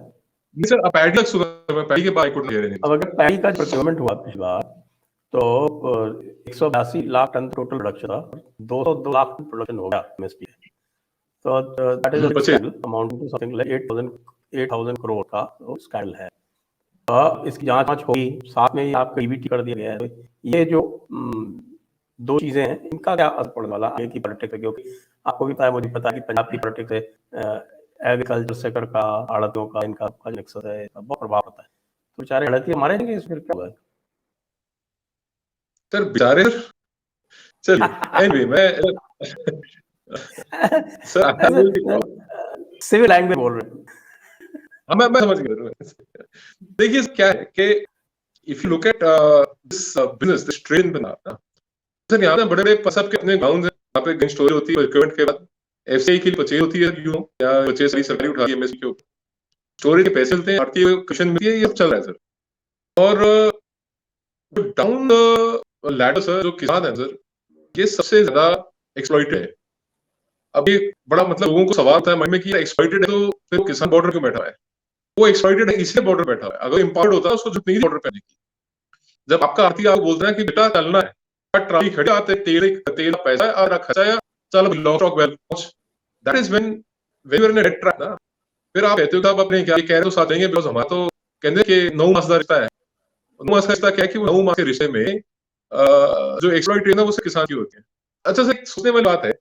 नहीं सर, पैडी तक सुना, मैं पैडी के बाद कुछ नहीं रहे। अब अगर पैडी का प्रोक्योरमेंट हुआ पिछली बार तो 182 लाख टन टोटल प्रोडक्शन था, 202 लाख टन प्रोडक्शन हो गया एमएसपी। तो that is a scandal amounting to something like 8,000 crore का स्कैंडल है। इसकी जांच होगी, साथ में ही आपको ईबीटी कर दिया गया है। ये जो दो चीजें हैं, इनका क्या असर पड़ने वाला आगे की पॉलिटिक्स है? क्योंकि आपको भी पता है, मुझे पता है कि पंजाब की पॉलिटिक्स है, एग्रीकल्चर सेक्टर का, आड़तियों का, इनका नेक्सस है, बहुत प्रभाव पड़ता है। तो बेचारे आड़तियां मारे जाएंगे, फिर क्या होगा सर बेचारे? चलिए एनीवे, मैं सर सिविल लैंग्वेज बोल रहे हैं। हाँ, मैं समझ गया। देखिए क्या है कि if you look at this business, this train बना सर, यहाँ ना बड़े बड़े सब के अपने गाउंड है, वहाँ पे गन स्टोरेज होती है, रिक्वायरमेंट के बाद एफसीआई की परचेज होती है, यू नो, या परचेज सारी सरकारी उठा रही है एमएसपी के ऊपर, स्टोरेज के पैसे मिलते हैं, आरटीओ कमीशन मिलती है, ये सब चल रहा है सर। और डाउन लैडर सर, जो किसान है सर, ये सबसे ज्यादा एक्सप्लॉइटेड है। अभी बड़ा मतलब लोगों को सवाल था मन में कि एक्सप्लॉइटेड है तो फिर किसान बॉर्डर क्यों बैठा है? वो एक्सप्लॉइटेड है इसलिए बॉर्डर बैठा है। अगर इंपावर्ड होता है उसको जरूरत नहीं बॉर्डर पे आने की। जब आपका आरती आपको बोलते हैं कि बेटा चलना है, ट्राली खड़े आते, तेल पैसा और खर्चा, चल लॉन्ग स्टॉक वेल पहुंच, that is when we are in a dead trap ना। फिर आप कहते हो कि आप अपने क्या कह रहे हो साथ देंगे, बिकॉज हमारा तो कहते हैं कि 9 मास का रिश्ता है। 9 मास का रिश्ता क्या है कि वो 9 मास के रिश्ते में जो एक्सप्लॉइट है ना, वो सिर्फ किसान की होती है। अच्छा से सोचने वाली बात है,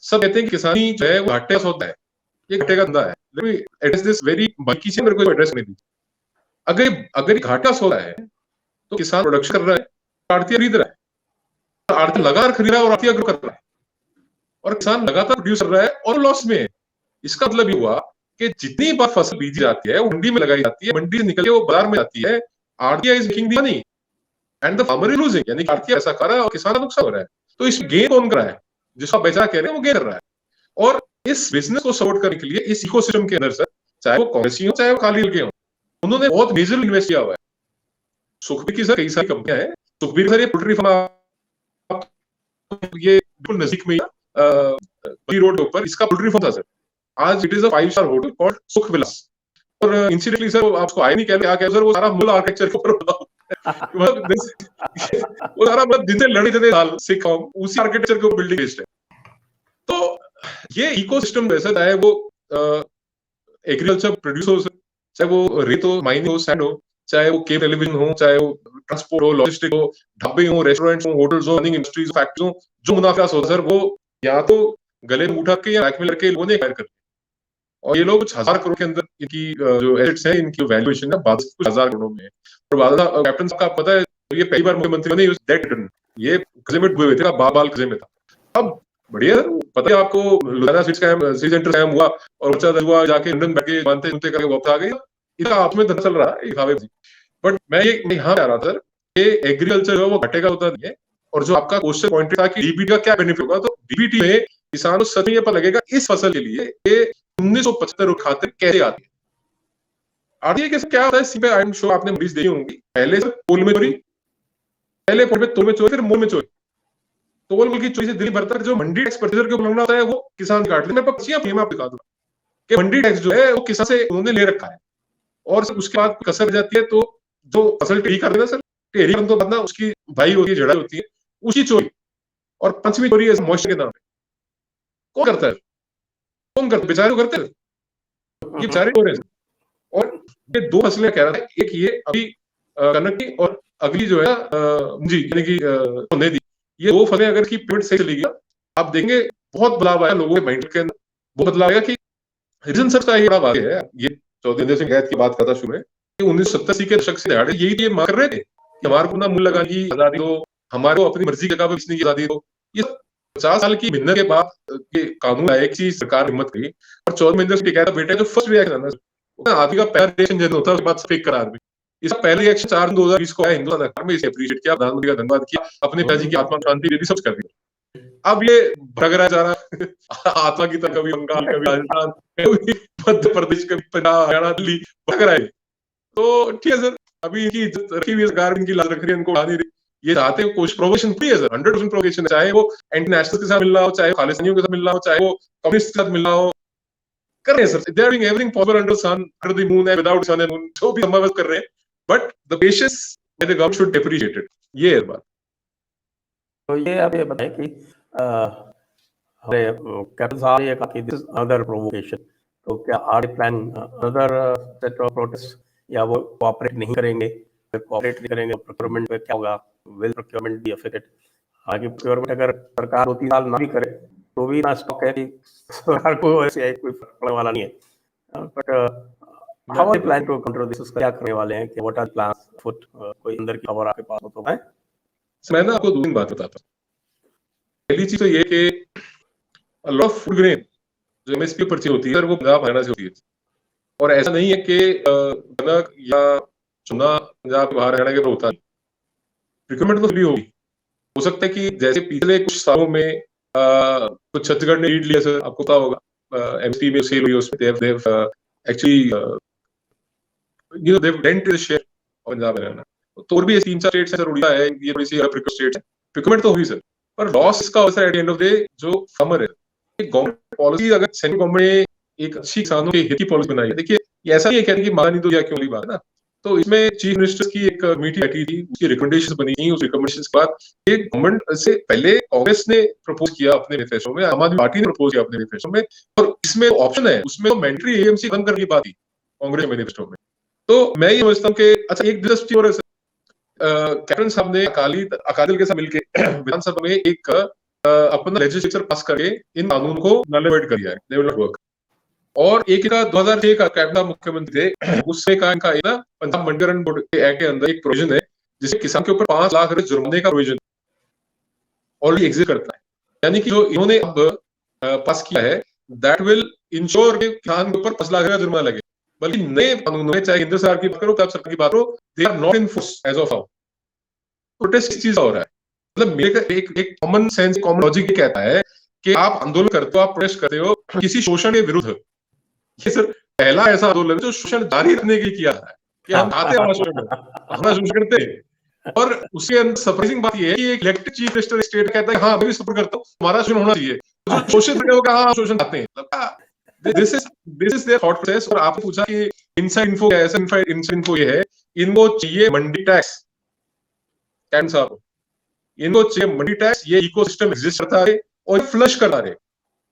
सब कहते हैं कि किसानी जो है वो घाटे का होता है, ये घाटे का धंधा है। Let me address this very बाकी से मेरे को एड्रेस नहीं दी। अगर घाटा सौदा है तो किसान प्रोडक्शन कर रहा है, आड़ती खरीद रहा है, आड़ती लगातार खरीद रहा है और आड़ती ग्रो कर रहा है, और किसान लगातार प्रोड्यूस कर रहा है और लॉस में है। इसका मतलब ये हुआ कि जितनी बार फसल बीजी जाती है वो मंडी में लगाई जाती है, मंडी से निकल के वो बाजार में जाती है, arhti is making the money and the farmer is losing, यानी आड़ती ऐसा कर रहा है और किसान का नुकसान हो रहा है। तो इसमें गेन कौन कर रहा है? जिसको आप बेचारा कह रहे हैं वो गेन कर रहा है। और इस बिजनेस को सपोर्ट करने के लिए इस इकोसिस्टम के अंदर सर, चाहे वो कांग्रेसी हो चाहे वो अकाली दल के हो, उन्होंने बहुत मेजर इन्वेस्ट किया हुआ है। सुखबीर की सर कई सारी कंपनियां हैं। सुखबीर सर ये पोल्ट्री फार्म ये बिल्कुल नजदीक में ही रोड के ऊपर इसका पोल्ट्री फार्म था सर। आज it is a 5 star hotel called सुख विलास। और इंसिडेंटली सर आपको आए नहीं कहते, क्या सर वो सारा मूल आर्किटेक्चर के ऊपर मतलब वो सारा मतलब जिनसे लड़े थे साल सिख उसी आर्किटेक्चर के ऊपर बिल्डिंग बेस्ड है। तो ये इकोसिस्टम जैसा, चाहे वो एग्रीकल्चर प्रोड्यूस हो, चाहे वो रेत हो, माइनिंग हो, सैंड हो, चाहे वो केबल टेलीविजन हो, चाहे वो ट्रांसपोर्ट हो, लॉजिस्टिक हो, ढाबे हो, रेस्टोरेंट्स हो, होटल्स हो, रनिंग इंडस्ट्रीज, फैक्ट्रीज हो, जो मुनाफा हो सर वो या तो गले में उठा के या बैक में लड़के लोगों ने एक्वायर कर। और ये लोग कुछ 1000 करोड़ के अंदर इनकी जो एसेट्स है, इनकी वैल्यूएशन है कुछ 1000 करोड़ में है। और बाद कैप्टन साहब का पता है, ये पहली बार मुख्यमंत्री बने, डेट रिटर्न ये कर्जे में डूबे हुए थे, बाल कर्जे में था। अब बढ़िया पता है आपको, लुधियाना सिटी सेंटर कायम हुआ और बच्चा हुआ, जाके लंदन बैठे मानते सुनते करके वापस आ गए। इसका आप में धन चल रहा है दिखावे। बट मैं ये यहाँ पे आ रहा था, ये एग्रीकल्चर जो वो घटेगा होता नहीं है। और जो आपका क्वेश्चन पॉइंट था कि डीबीटी का क्या बेनिफिट होगा, तो डीबीटी में किसानों को सच में ये पता लगेगा इस फसल के लिए ये 1975 खाते कैसे आती है। आती है कैसे, क्या होता है इस पे आई एम श्योर आपने मरीज देखी होंगी। पहले सर तोल में चोरी, पहले तोल में चोरी, फिर मोल में चोरी। तोल मोल की चोरी से दिल्ली भर तक जो मंडी टैक्स परचेजर के ऊपर लगना होता है वो किसान काट ले। मेरे पास मैं आपको दिखा दूंगा कि मंडी टैक्स जो है वो किसान से उन्होंने ले रखा है। और उसके बाद कसर जाती है तो जो फसल टेरी कर देना सर, टेरी करने तो बाद ना उसकी भाई होती है, जड़ाई होती है, उसी चोरी। और पंचमी चोरी है मॉइस्चर के नाम पे। कौन करता है? कौन करता है? बेचारे को करते हैं, ये बेचारे हो रहे हैं। और ये दो फसलें कह रहा था, एक ये अभी कनक की और अगली जो है मुंजी यानी कि सोने दी। ये दो फसलें अगर की पेमेंट सही चली गई, आप देखेंगे बहुत बदलाव आया लोगों के माइंड के अंदर। बहुत बदलाव आएगा कि रीजन सर का ये बड़ा बात है। ये चौधरी सिंह गैद की बात करता शुरू में कि 1970 के दशक से दहाड़े यही मांग कर रहे थे कि हमारे को ना मूल्य लगा की आजादी हो, हमारे को अपनी मर्जी का बेचने की आजादी हो। ये 50 साल की मिन्नत के बाद ये कानून आया, एक चीज सरकार हिम्मत करी। और 14 महीने से कहता बेटा जो फर्स्ट रिएक्शन है ना, आदमी का पहला रिएक्शन जब होता है उसके बाद फेक करार में। इसका पहले रिएक्शन 4 जून 2020 को आया हिंदुस्तान अखबार में, इसे अप्रिशिएट किया, प्रधानमंत्री का धन्यवाद किया, अपने पिताजी की आत्मा शांति दे दी, सब कर दिया। अब ये भगरा जा रहा आत्मा की तरह, कभी बंगाल, कभी राजस्थान, कभी मध्य प्रदेश, कभी पंजाब, हरियाणा, दिल्ली भग रहा है। तो ठीक है सर, अभी इनकी रखी हुई सरकार इनकी लाज रख रही है, इनको उड़ा नहीं रही। ये चाहते हैं कुछ प्रोवोकेशन फ्री है सर, 100% प्रोवोकेशन है। चाहे वो एंटी नेशनल के साथ मिल रहा हो, चाहे खालिस्तानियों के साथ मिल रहा हो, चाहे वो कम्युनिस्ट के साथ मिल रहा हो, कर रहे हैं sir. They are doing everything possible under sun, under the moon, without sun and moon, जो भी संभव कर रहे हैं। But the patience by the government should appreciate it. ये है बात। तो ये आप ये बताएं कि हमारे कैप्टन साहब ने कहा कि दिस इज अनदर प्रोवोकेशन, तो क्या are plan another set of protest, या वो कोऑपरेट नहीं करेंगे? फिर कोऑपरेट नहीं करेंगे प्रोक्योरमेंट पे क्या होगा? Will procurement be affected? आगे प्रोक्योरमेंट अगर सरकार 2-3 साल ना भी करे तो भी ना स्टॉक है कि सरकार को ऐसे कोई फर्क पड़ने वाला नहीं है। But how are plan to control this? क्या करने वाले हैं कि व्हाट आर प्लान्स फुट? कोई अंदर की खबर आपके पास हो तो बताएं। मैं ना आपको 2 बात बताता हूँ। पहली चीज तो ये कि लॉट ऑफ फूड ग्रेन जो एमएसपी पर्ची होती है वो पंजाब हरियाणा से होती है। और ऐसा नहीं है कि कनक या चुना पंजाब बाहर हरियाणा के होता है। रिक्वायरमेंट तो फ्री होगी। हो सकता है कि जैसे पिछले कुछ सालों में कुछ छत्तीसगढ़ ने लीड लिया सर, आपको पता होगा एमपी में सेल हुई, उसमें they actually you know they dent the share Punjab Haryana. तो और भी 3-4 स्टेट्स हैं सर, उड़ीसा है, ये थोड़ी सी अफ्रीका स्टेट है। रिक्वायरमेंट तो होगी सर, पर लॉस इसका होता है at the end of the day जो फार्मर है। गवर्नमेंट पॉलिसी, अगर सेंट्रल गवर्नमेंट ने एक अच्छी किसानों के हित की पॉलिसी बनाई है, देखिए ये ऐसा नहीं है कहते कि मांगा नहीं तो या क्यों वाली बात है ना। तो इसमें चीफ मिनिस्टर की एक मीटिंग बैठी थी, उसकी रिकमेंडेशन बनी थी। उस रिकमेंडेशन के बाद ये गवर्नमेंट से पहले कांग्रेस ने प्रपोज किया अपने मैनिफेस्टो में, आम आदमी पार्टी ने प्रपोज किया अपने मैनिफेस्टो में, और इसमें ऑप्शन है, उसमें तो मैंडेटरी एएमसी बंद करने की बात थी कांग्रेस मैनिफेस्टो में। तो मैं ये समझता हूँ कि अच्छा एक दिलचस्पी और कैप्टन साहब ने अकाली दल के साथ मिलकर विधानसभा में एक अपना लेजिस्लेचर पास करके इन कानून को नलिफाइड कर दिया है, दे विल नॉट वर्क। और एक का 2006 का कैबिनेट मुख्यमंत्री थे, उससे का इनका ना पंजाब मंडीकरण बोर्ड के एक्ट के अंदर एक प्रोविजन है जिससे किसान के ऊपर 5 लाख रुपए जुर्माने का प्रोविजन ऑलरेडी एग्जिस्ट करता है। यानी कि जो इन्होंने अब पास किया है दैट विल इंश्योर कि किसान के ऊपर 5 लाख रुपए जुर्माना लगे। बल्कि नए कानून में, चाहे केंद्र सरकार की बात करो, पंजाब सरकार की बात करो, they are not in force as of now. Protest इस चीज हो रहा है। मतलब मेरे का एक कॉमन सेंस, कॉमन लॉजिक कहता है कि आप आंदोलन करते हो, आप प्रोटेस्ट करते हो किसी शोषण के विरुद्ध। ये सर पहला ऐसा आंदोलन जो शोषण जारी रखने के लिए किया है कि हम चाहते हैं हमारा शोषण हो, हमारा शोषण करते हैं। और उसके अंदर सरप्राइजिंग बात ये है कि एक इलेक्टेड चीफ मिनिस्टर स्टेट कहता है हाँ मैं भी सपोर्ट करता हूँ, हमारा शोषण होना चाहिए। जो शोषित है वो कहा हाँ शोषण चाहते हैं। This is there thought process. और आपने पूछा कि इनसाइड इन्फो क्या है, इनसाइड इन्फो ये है, इनको चाहिए मंडी टैक्स। कैंड साहब, इनको चाहिए मंडी टैक्स। ये इकोसिस्टम एग्जिस्ट करता है और फ्लश करता है।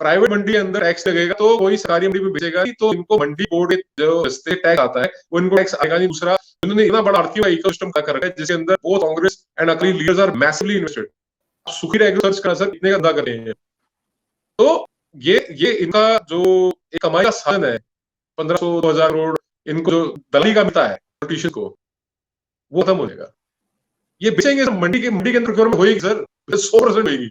प्राइवेट मंडी के अंदर टैक्स लगेगा तो कोई सरकारी मंडी में बेचेगा नहीं, तो इनको मंडी बोर्ड के जो रस्ते टैक्स आता है वो इनको टैक्स आएगा नहीं। दूसरा, उन्होंने इतना बड़ा आर्थिक इकोसिस्टम का कर रखा है जिसके अंदर both Congress and Akali leaders are massively invested. सुखी रह सर्च करा सर कितने गंदा कर रहे हैं। तो ये इनका जो एक कमाई का साधन है, 1500-2000 करोड़ इनको जो दलाली का मिलता है पॉलिटिशियन को, वो खत्म हो जाएगा। ये बेचेंगे मंडी के अंदर प्रोक्योरमेंट होगी सर, 100% होगी।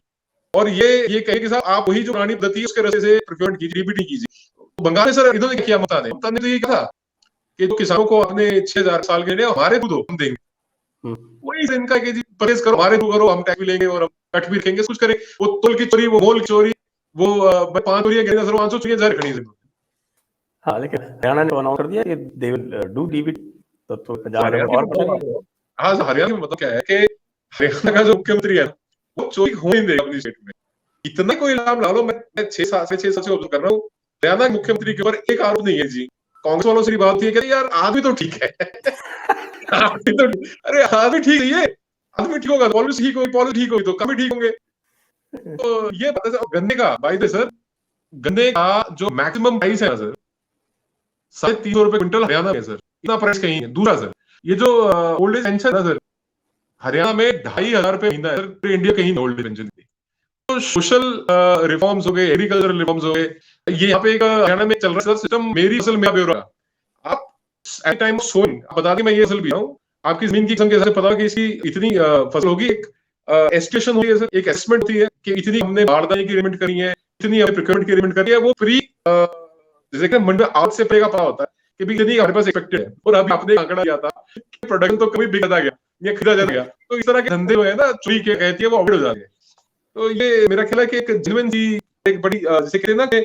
और ये कहे कि साहब आप वही जो पुरानी पद्धति है उसके रस्ते से प्रोक्योरमेंट कीजिए, रिपीट कीजिए। तो बंगाल में सर इन्होंने किया, ममता ने तो ये कहा कि जो किसानों को आपने 6000 साल के लिए हमारे खुद हम देंगे, वही से इनका कि जी परचेज करो, हमारे को करो, हम टैक्स भी लेंगे और हम कट भी रखेंगे, कुछ करें। वो तोल की चोरी, वो मोल की चोरी, वो 5 चोरियां गिरना सर 500 चोरियां जारी खड़ी है। हाँ, लेकिन हरियाणा ने अनाउंस कर दिया कि दे विल डू डीबीटी। तो पंजाब में और हाँ, हरियाणा में मतलब क्या है कि हरियाणा का जो मुख्यमंत्री है वो चोरी होने नहीं देगा अपनी स्टेट में। इतना कोई इल्जाम ला लो, मैं 6 साल से ऑब्जर्व कर रहा हूँ, हरियाणा के मुख्यमंत्री के ऊपर एक आरोप नहीं है जी। कांग्रेस वालों से भी बात थी कि यार आदमी तो ठीक है आदमी तो, अरे आदमी ठीक है, आदमी ठीक होगा पॉलिसी ठीक होगी, पॉलिसी ठीक होगी तो कभी ठीक होंगे। तो ये पता है गन्ने का, बाय द सर, गन्ने का जो मैक्सिमम प्राइस है ना सर, 350 रुपए क्विंटल हरियाणा में सर। इतना प्राइस कहीं है। दूसरा सर, ये जो ओल्ड एज पेंशन है सर, हरियाणा में 2500 रुपए महीना है सर, इंडिया कहीं ओल्ड एज पेंशन की। तो सोशल रिफॉर्म्स हो गए, एग्रीकल्चरल रिफॉर्म्स हो गए, ये यहाँ पे एक हरियाणा में चल रहा है सिस्टम, मेरी फसल मेरा ब्यौरा। आप एट टाइम ऑफ सोइंग आप बता दें मैं ये फसल भी हूँ, आपकी जमीन की किस्म के हिसाब से पता कि इसकी इतनी फसल होगी, एक एस्टिमेशन होती है सर, एक एस्टिमेट होती है कि इतनी हमने बारदाने की अरेंजमेंट करी है, इतनी हमने प्रोक्योरमेंट की अरेंजमेंट करी है। वो प्री जैसे कि मंडी आज से पहले का पता होता है कि भी इतनी हमारे पास एक्सपेक्टेड है, और अभी आपने आंकड़ा दिया था कि प्रोडक्शन तो कभी बिकता गया या खरीदा जा गया। तो इस तरह के धंधे जो है ना, चोरी के कहती है, वो अवॉइड हो जाएंगे। तो ये मेरा ख्याल है कि एक जेन्युइन सी एक बड़ी जैसे कहते हैं ना कि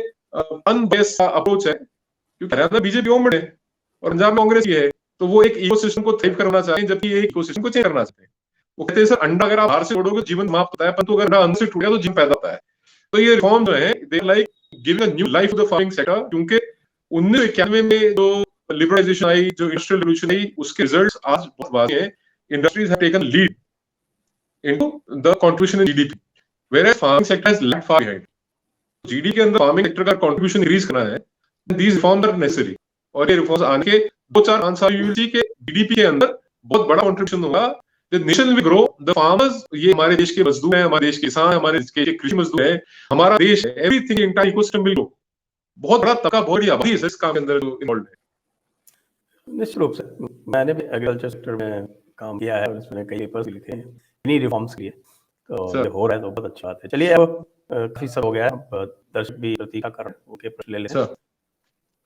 अनबेस्ड अप्रोच है, क्योंकि हरियाणा बीजेपी गवर्नमेंट है और पंजाब में कांग्रेस ही है। तो वो एक इकोसिस्टम को थ्राइव करना चाहते हैं, जबकि ये इकोसिस्टम को चेंज करना चाहते हैं। वो कहते हैं सर अंडा अगर आप बाहर से तोड़ोगे जीवन समाप्त होता है, परंतु अगर अंडा अंदर से टूट गया तो जीवन पैदा होता है। तो ये रिफॉर्म जो है they like giving a new life to the farming sector, क्योंकि 1991 में जो लिबरलाइजेशन आई, जो इंडस्ट्रियल रेवोल्यूशन आई, उसके रिजल्ट्स आज बहुत वाज़ेह हैं। Industries have taken lead into the contribution in GDP, whereas farming sector has lagged far behind. GDP के अंदर फार्मिंग सेक्टर का कंट्रीब्यूशन इंक्रीज करना है, these reforms are necessary। और ये रिफॉर्म्स आने के 2-4-5 साल यू विल सी के जीडीपी के अंदर बहुत बड़ा कंट्रीब्यूशन होगा। The nation will grow, the farmers, ये हमारे देश के मजदूर हैं, हमारे देश के किसान, हमारे देश के कृषि मजदूर हैं, हमारा देश है, everything entire ecosystem will grow. बहुत बड़ा तबका, बहुत बड़ी आबादी है इस काम के अंदर जो इन्वॉल्व है। निश्चित रूप से मैंने भी एग्रीकल्चर सेक्टर में काम किया है और इसमें कई पेपर्स भी लिखे हैं इन्हीं रिफॉर्म्स के लिए, तो जो हो रहा है तो बहुत अच्छी बात है। चलिए अब काफी सब हो गया है, दर्शक भी प्रतीक्षा कर रहे हैं, उनके प्रश्न ले लें।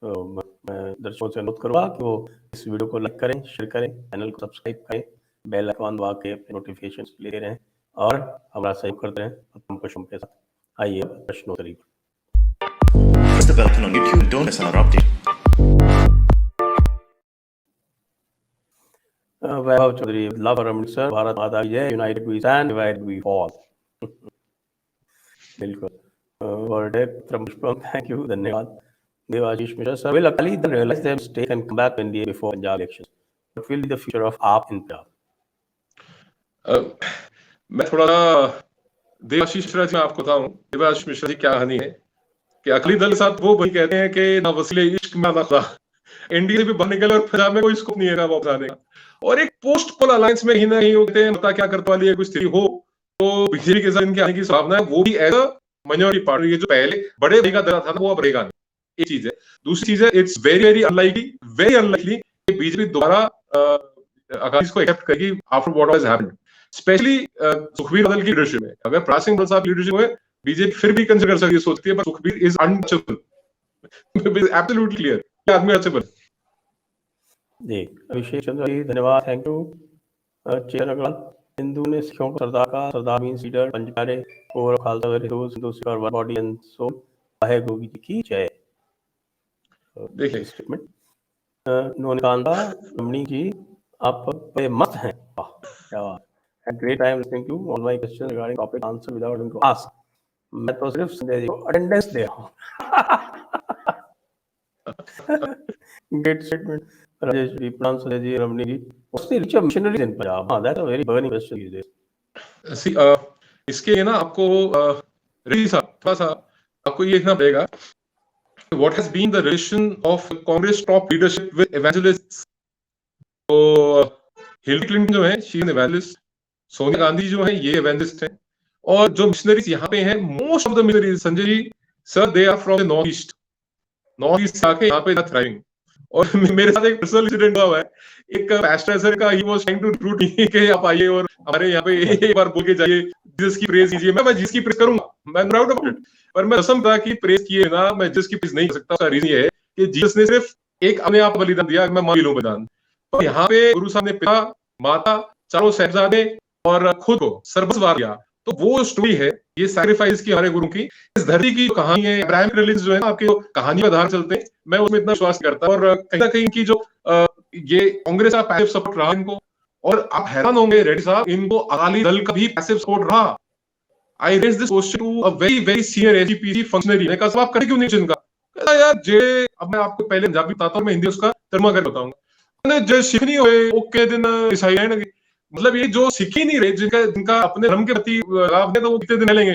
तो मैं दर्शकों से अनुरोध करूंगा कि वो इस वीडियो को लाइक करें, शेयर करें, चैनल को सब्सक्राइब करें, बेल आइकन दबा के नोटिफिकेशन लेते रहें और हमारा सहयोग करते रहें उत्तम प्रश्नों के साथ। आइए प्रश्नोत्तरी पर। Press the bell button on YouTube, don't miss another update. Vaibhav Chaudhary, love और अमृतसर, भारत माता की जय, united we stand, divided we fall. बिल्कुल। थैंक यू, धन्यवाद। Debashish Mishra, sir, will Akali then realize their mistake and come back to NDA before Punjab elections? What will be the future of AAP in Punjab? मैं थोड़ा देवाशीष मिश्रा जी आपको बताऊं, देवाशीष मिश्रा जी क्या कहानी है कि अकाली दल के साथ वो वही कहते हैं कि ना वसीले इश्क में ना खुदा, एनडीए से भी बाहर निकले और पंजाब में कोई स्कोप नहीं है वापस आने का। और एक पोस्ट पोल अलायंस में ही ना ही होते हैं, पता क्या करने वाली है, कुछ स्थिति हो तो बीजेपी के साथ इनके आने की संभावना है, वो भी एज अ माइनॉरिटी पार्टी। ये जो पहले बड़े भाई का दरा था ना, वो अब रहेगा नहीं। एक चीज है। दूसरी चीज है, इट्स वेरी वेरी अनलाइकली कि बीजेपी दोबारा अकाली को एक्सेप्ट करेगी after what has happened, specially Sukhbir Badal की लीडरशिप में। अगर प्रकाश सिंह बादल साहब की लीडरशिप में बीजेपी फिर भी कंसीडर कर सकती है, सोचती है, पर Sukhbir is untouchable, absolutely clear, ये आदमी अनटचेबल। जी, अभिषेक चंद्र जी, धन्यवाद, थैंक यू। चेतन अग्रवाल, हिंदू ने सिखों को सरदार का, सरदार मीन्स लीडर, पंज प्यारे और खालसा वगैरह हिंदू सिख और one body and soul, Wahe Guru जी की जय। देखिए स्टेटमेंट उन्होंने कहा, रमणी जी आप बड़े मस्त हैं, वाह क्या बात, had great time listening to all my questions regarding topic answer without having to ask। मैं तो सिर्फ संजय जी को अटेंडेंस दे रहा हूँ। Great statement, राजेश जी, प्रणाम संजय जी, रमणी जी। What's the reach of missionaries in Punjab? हाँ, that's a very burning question these days। See, इसके लिए ना आपको रेडी सा थोड़ा सा आपको ये देखना पड़ेगा what has been the relation of Congress top leadership with evangelists। तो हिलरी क्लिंटन जो है she is evangelist, Sonia Gandhi जो है ये एवेंजलिस्ट हैं, और जो मिशनरीज यहाँ पे हैं most of the missionaries Sanjay ji sir they are from the north east से आके यहाँ पे थ्राइविंग। और मेरे साथ एक पर्सनल इंसिडेंट हुआ है, एक पास्टर सर का he was trying to recruit me कि आप आइए और हमारे यहाँ पे एक बार बोल के जाइए जीसस की प्रेज कीजिए। मैं जीसस की प्रेज करूंगा, मैं प्राउड अबाउट इट, पर मैं कसम खुदा की प्रेज किए ना मैं जीसस की प्रेज नहीं कर सकता। उसका रीजन ये है कि जीसस ने सिर्फ एक अपने आप बलिदान दिया, मैं मान लूं बलिदान, तो यहाँ पे गुरु साहब ने पिता माता चारों साहिबजादे और खुद को सर्वस्व वार किया। तो वो स्टोरी है ये सैक्रिफाइस की हमारे गुरु की, इस धरती की जो कहानी है, अब्राहमिक रिलीजन जो है ना आपके जो कहानी पर आधार चलते हैं, मैं उसमें इतना विश्वास नहीं करता। और कहीं ना कहीं की जो ये कांग्रेस का पैसिव सपोर्ट रहा इनको, और आप हैरान होंगे रेड्डी साहब इनको अकाली दल का भी पैसिव सपोर्ट रहा। I raise this question to a very very senior AGPC functionary, मैं कहा आप करें क्यों नहीं जिनका, कहता यार जे, अब मैं आपको पहले पंजाबी बताता हूँ, मैं हिंदी उसका तर्जुमा कर बताऊंगा। जो सिख नहीं हुए ओके दिन ईसाई रहेंगे, मतलब ये जो सिख ही नहीं रहे जिनका अपने धर्म के प्रति लगाव है, तो वो कितने दिन लेंगे।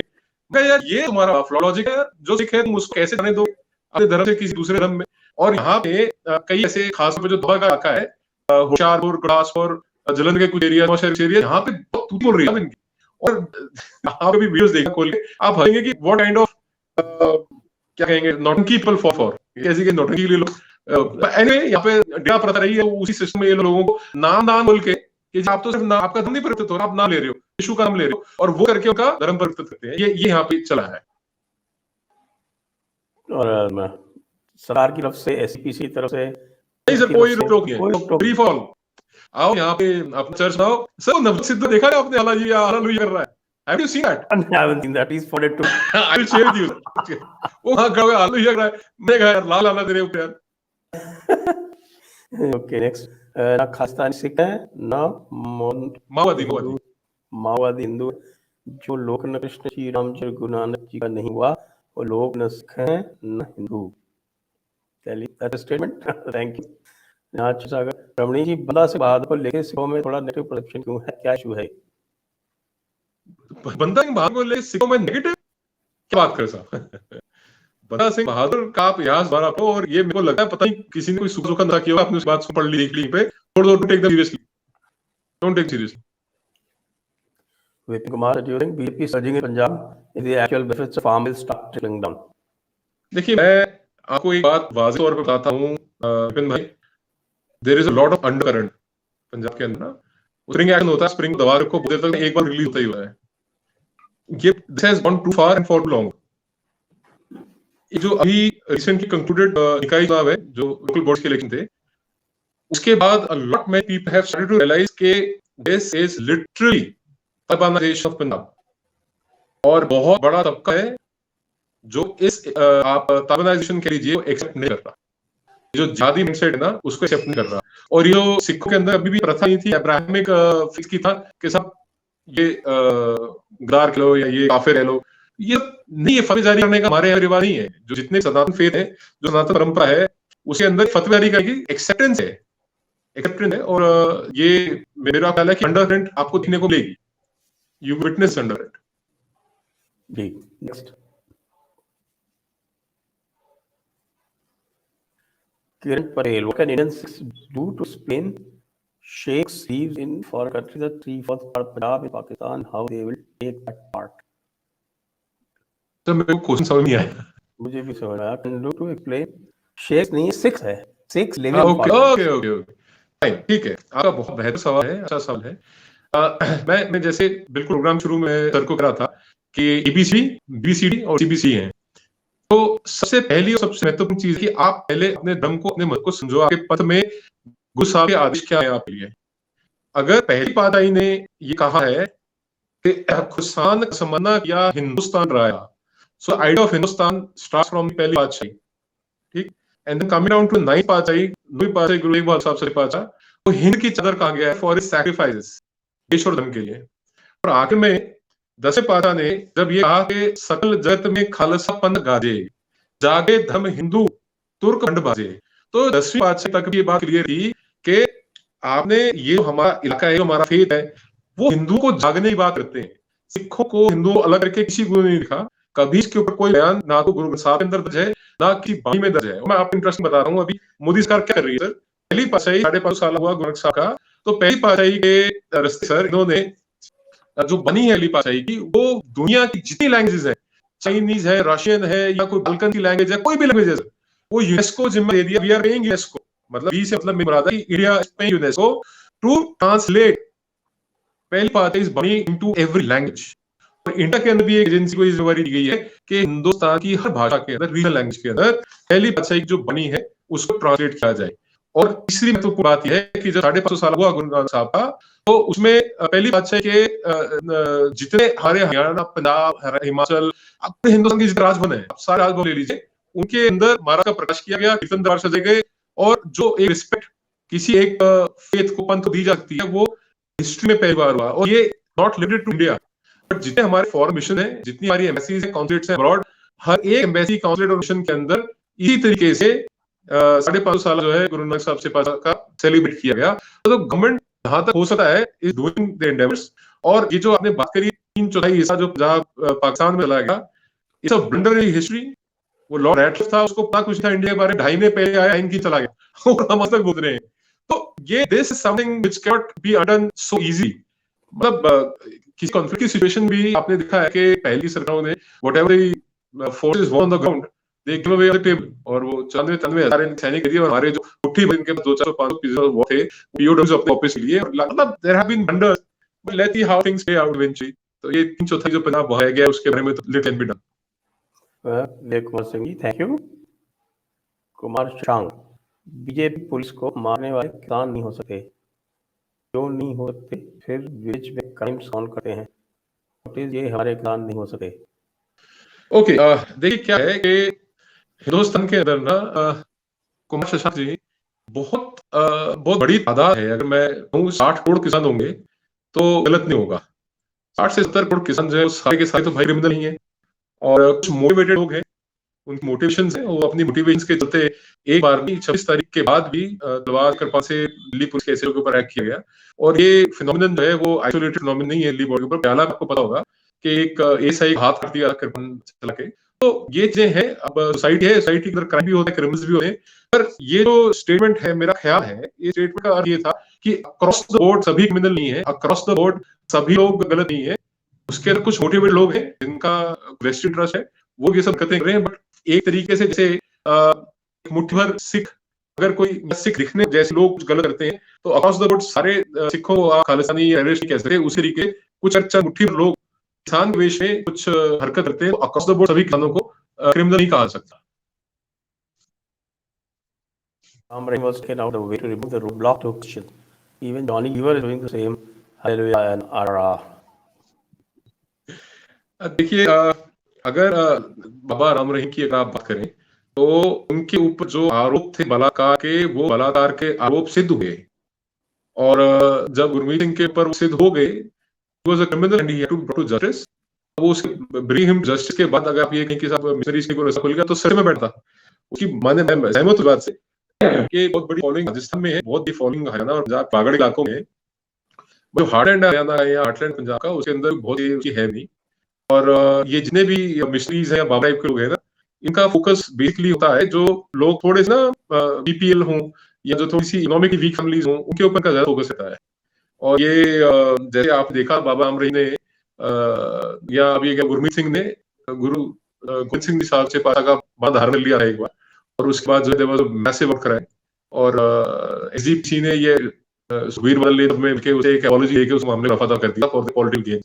यार ये तुम्हारा लॉजिक है, जो सिख है तुम उसको कैसे जाने दो अपने धर्म से किसी दूसरे धर्म में। और यहाँ पे कई ऐसे खास पे जो दवा का इलाका है, होशियारपुर, गुरदासपुर, जलंधर के कुछ एरिया, एरिया यहाँ पे बहुत तूती बोल रही है इनकी। और आप भी वीडियोस देखा खोल के आप हंसेंगे कि व्हाट काइंड ऑफ क्या कहेंगे नौटंकी पीपल फॉर ऐसी के नौटंकी के लिए लोग। एनीवे यहाँ पे डेरा प्रथा रही है, उसी सिस्टम में ये लोगों को नाम दान बोल के कि आप तो सिर्फ आपका धर्म नहीं परिवर्तित हो रहा, आप नाम ले रहे हो, यीशु का नाम ले रहे हो, और वो करके उनका धर्म परिवर्तित करते हैं। ये यहाँ पे चला है। और सरकार की तरफ से, एसपीसी की तरफ से नहीं सर कोई रोक नहीं है, फ्री फॉल। आओ यहाँ पे अपना चर्च आओ सर। नवजोत सिद्धू देखा है आपने, हालेलुया कर रहा है, have you seen that? I haven't seen that. He's forwarded to I will share with you। वो वहां खड़ा हुआ हालेलुया कर रहा है, मैं कहा यार लाल आना तेरे ऊपर यार। Okay, next ना खालिस्तानी सिख है ना माओवादी हिंदू। जो लोग न कृष्ण श्री राम जी गुरु नानक जी का नहीं हुआ वो लोग न सिख हैं न हिंदू। Statement thank you. अच्छा सागर, रमणी जी बंदा सिंह बहादुर को लेकर सिखों में थोड़ा नेगेटिव परसेप्शन क्यों है, क्या इशू है? बंदा सिंह बहादुर को लेकर सिखों में नेगेटिव क्या बात कर साहब? बंदा सिंह बहादुर का आप इतिहास बार आपको, और ये मेरे को लगता है पता नहीं किसी ने कोई सुख दुख ना किया होगा, आपने उस बात को पढ़ ली देख ली पे, छोड़ दो, take the seriously, don't take seriously. Vipin Kumar, do you think BJP surging in Punjab is the actual benefits of farm will start trickling down? देखिए मैं आपको एक बात वाज़ेह तौर पे बताता हूँ विपिन भाई, there is a lot of undercurrent Punjab के अंदर ना। स्प्रिंग एक्शन होता है, स्प्रिंग दबा रखो, देर तक एक बार रिलीज होता ही हुआ है। ये this has gone too far and for too long. ये जो अभी रिसेंटली कंक्लूडेड निकाय चुनाव है जो लोकल बॉडीज के इलेक्शन थे, उसके बाद a lot many people have started to realise के this is literally urbanisation of Punjab, और बहुत बड़ा तबका है जो इस आप अर्बनाइजेशन के लीजिए एक्सेप्ट नहीं कर रहा, जो जाति माइंडसेट है ना उसको एक्सेप्ट नहीं कर रहा। और ये जो सिखों के अंदर अभी भी प्रथा नहीं थी, अब्राहमिक फिक्स की था कि सब ये गद्दार कह लो या ये काफिर कह लो, ये नहीं, ये फतवे जारी करने का हमारे यहाँ रिवाज नहीं है। जो जितने सनातन फेथ है, जो सनातन परंपरा है, उसके अंदर फतवे जारी करने की एक्सेप्टेंस है, और ये मेरा ख्याल है कि अंडरकरंट आपको देखने को मिलेगी, यू विटनेस अंडरकरंट। जी next, Kiran Patel, what can Indians do to Spain shakes leaves in for countries that 3/4 part Punjab in Pakistan, how they will take that part? तो मेरे को क्वेश्चन समझ नहीं आया। मुझे भी समझ आया। Can you to explain? Shakes नहीं, six है, six living ओके फाइन, ठीक है, आपका बहुत बेहतर सवाल है, अच्छा सवाल है। मैं जैसे बिल्कुल प्रोग्राम शुरू में सर को करा था कि EBC, BCD और CBC हैं। तो सबसे पहली और सबसे महत्वपूर्ण चीज कि आप पहले अपने धर्म को, अपने मत को समझो, आपके पथ में गुरु साहब के आदेश क्या है आपके लिए। अगर पहली पातशाही ने ये कहा है कि खुसान का समन्ना किया हिंदुस्तान राया, so idea of Hindustan starts from पहली पातशाही, ठीक। And then coming down to nine पातशाही, नौवीं पातशाही गुरु तेग बहादुर साहब सच्चे पातशाह, वो हिंद की चादर कहा गया है फॉर हिज सैक्रिफाइसेस, देश और धर्म के लिए। और आखिर में 10वें पातशाह ने जब ये कहा कि सकल जगत में खालसा पंथ गाजे, जागे धर्म हिंदू तुर्क पंड बाजे, तो 10वीं पातशाही तक भी ये बात क्लियर थी कि आपने ये जो हमारा इलाका है, जो हमारा फेथ है, वो हिंदुओं को जागने की बात करते हैं। सिखों को हिंदुओं अलग करके किसी गुरु ने नहीं लिखा, कभी इसके ऊपर कोई बयान ना तो गुरु ग्रंथ साहब के अंदर दर्ज है, ना किसी बाणी में दर्ज है। मैं आपको इंटरेस्टिंग बता रहा हूँ, अभी मोदी सरकार क्या कर रही है सर, पहली पातशाही 550 साल हुआ गुरु ग्रंथ साहब का, तो पहली पातशाही के रस्ते सर इन्होंने जो बनी है पहली पातशाही की, वो दुनिया की जितनी लैंग्वेजेस है, चाइनीज है, रशियन है, या कोई बाल्कन की लैंग्वेज है, कोई भी लैंग्वेज है सर, वो यूनेस्को जिम्मा दे दिया। वी आर पेइंग यूनेस्को, मतलब बी से मतलब मुराद है India is paying UNESCO to translate पहली पातशाही is Bani into every language. और इंडिया के अंदर भी एक एजेंसी को ये जिम्मेदारी दी गई है कि हिंदुस्तान की हर भाषा के अंदर, रीजनल लैंग्वेज के अंदर पहली पातशाही जो बनी है उसको ट्रांसलेट किया जाए। और तीसरी महत्वपूर्ण बात यह है कि जब 550 साल हुआ गुरु ग्रंथ साहब का, तो उसमें पहली बादशाह के जितने हमारे हरियाणा, पंजाब, हिमाचल, अपने हिंदुस्तान के जितने राजभवन है, सारे राजभवन ले लीजिए, उनके अंदर महाराज का प्रकाश किया गया, कीर्तन दरबार सजाए गए, और जो एक रिस्पेक्ट किसी एक फेथ को, पंथ को दी जाती है, वो हिस्ट्री में पहली बार हुआ। और ये not limited to India, but जितने हमारे फॉरेन मिशन है, जितनी हमारी एम्बेसीज है, कॉन्सुलेट्स है अब्रॉड, हर एक एम्बेसी, कॉन्सुलेट और मिशन के अंदर इसी तरीके से 550 साल जो है गुरु नानक साहब से का सेलिब्रेट किया गया। तो गवर्नमेंट जहां तक हो सकता है इज डूइंग द एंडेवर्स। और ये जो आपने बात करी 3/4 हिस्सा जो पंजाब पाकिस्तान में चला गया, it's a blunder in history. वो लॉर्ड रैडक्लिफ था, उसको पता कुछ था इंडिया के बारे में, 2.5 महीने पहले आया, इनकी चला गया और हम आज तक बोल रहे हैं। तो ये this is something which can not be undone so easy. मतलब किसी कॉन्फ्लिक्ट की सिचुएशन भी आपने देखा है कि पहली सरकारों ने whatever the forces were on the ground they give away the table, और वो 94 हज़ार सैनिक दिए, और हमारे जो मुट्ठी भर के 200-400 वो थे पीओडब्ल्यूज अपने वापस लिए। मतलब there have been wonders, but let's see how things play out eventually. तो ये 3/4 जो पंजाब बहाया गया उसके बारे में तो little can be done. Vijay Kumar Singh ji, thank you. Kumar शांग, बीजेपी पुलिस को मारने वाले किसान नहीं हो सके, क्यों नहीं हो सकते, फिर विलेज में क्राइम्स कौन करते हैं, ये हमारे किसान नहीं हो सके। ओके, देखिए क्या है कि हिंदुस्तान के अंदर ना कुमार शशांक जी बहुत बड़ी तादाद है। अगर मैं कहूँ 60 करोड़ किसान होंगे तो गलत नहीं होगा। 60 से 70 करोड़ किसान जो है सारे के सारे तो भाई क्रिमिनल नहीं है, और कुछ मोटिवेटेड लोग हैं, उनकी मोटिवेशन है, वो अपनी मोटिवेशन के चलते एक बार भी 26 तारीख के बाद भी तलवार कृपा से दिल्ली पुलिस के एसएल के ऊपर एक्ट किया गया। और ये फिनोमिनन जो है वो आइसोलेटेड फिनोमिनन नहीं है दिल्ली बॉर्डर के ऊपर। पहला आपको पता होगा कि एक एसआई हाथ काट दिया कृपन चला के। तो ये चीजें हैं। अब सोसाइटी है, सोसाइटी के अंदर क्राइम भी होता है, क्रिमिनल्स भी होते हैं, पर ये जो स्टेटमेंट है, मेरा ख्याल है ये स्टेटमेंट का अर्थ ये था कि अक्रॉस द बोर्ड सभी क्रिमिनल नहीं है, अक्रॉस द बोर्ड सभी लोग गलत नहीं है। उसके अंदर कुछ मोटिवेटेड लोग हैं जिनका वेस्टेड इंटरेस्ट है, वो ये सब करते कर रहे हैं। बट एक तरीके से जैसे मुट्ठी भर सिख, अगर कोई सिख दिखने जैसे लोग कुछ गलत करते हैं तो अक्रॉस द बोर्ड सारे सिखों को खालिस्तानी या टेररिस्ट नहीं कह सकते। उसी तरीके कुछ अच्छा मुट्ठी भर लोग किसान के वेश में कुछ हरकत करते हैं तो अक्रॉस द बोर्ड सभी किसानों को क्रिमिनल नहीं कहा सकता। Ram Rahim was taken out of the way to remove the roadblock to Christian. Even Johnny Weaver is doing the same. Hallelujah and ara. देखिए, अगर बाबा राम रहीम की अगर आप बात करें तो उनके ऊपर जो आरोप थे बलात्कार के, वो बलात्कार के आरोप सिद्ध हुए। और जब गुरमीत सिंह के ऊपर सिद्ध हो गए, he was a criminal and he had to be brought to justice। वो उसके bring him justice के बाद अगर आप ये कहें कि साहब मिशनरीज के ऊपर खुल गया तो सच में बैठता। उसकी माने मैं सहमत हूं बात से कि बहुत बड़ी फॉलोइंग राजस्थान में है, बहुत बड़ी फॉलोइंग हरियाणा और पंजाब पहाड़ी इलाकों में। जो हार्टलैंड हरियाणा है या हार्टलैंड पंजाब का, उसके अंदर बहुत ही उसकी है नहीं। और ये जितने भी मिशनरीज हैं या बाबा टाइप के लोग हैं ना, इनका फोकस बेसिकली होता है जो लोग थोड़े से ना बीपीएल हों या जो थोड़ी सी इकोनॉमिकली वीक फैमिलीज हों, उनके ऊपर का ज्यादा फोकस रहता है। और ये जैसे आप देखा बाबा राम रहीम ने या अभी गुरमीत सिंह ने गुरु गोविंद सिंह साहब से पासा का बांध धारण कर लिया है एक बार, और उसके बाद जो है मैसिव वर्क कराए। और एसजीपीसी ने ये सुखबीर बदल में मिलकर उसे एक अपॉलॉजी देके उस मामले में रफा दफा कर दिया फॉर द पॉलिटिकल गेन।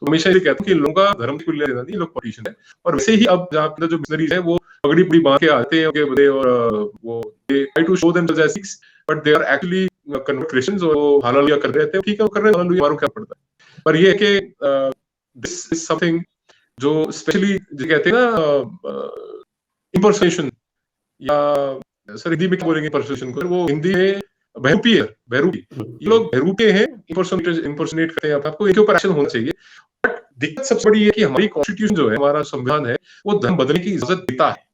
तो हमेशा ये कहता हूं कि लोगों का धर्म की कुल्ले लेना नहीं, लोग पॉलिटिशियन है। और वैसे ही अब जहाँ पे जो मिशनरीज है वो पगड़ी पगड़ी बांध के आते हैं और वो they try to show themselves as Sikhs, but they are actually convert Christians और वो हालेलुया कर रहे थे, ठीक है वो कर रहे हैं हालेलुया, हमारा क्या पड़ता है। पर ये है कि दिस इज समथिंग जो स्पेशली जो कहते हैं ना इंपर्सनेशन, या सर हिंदी में क्या बोलेंगे इंपर्सनेशन को, वो हिंदी में बहरूपी है, बहरूपी। ये लोग बहरूपे हैं, इंपर्सनेट करते हैं आपको, इनके ऊपर एक्शन होना चाहिए। बट दिक्कत सबसे बड़ी है कि हमारी कॉन्स्टिट्यूशन जो है, हमारा संविधान है, वो धर्म बदलने की इजाजत देता है,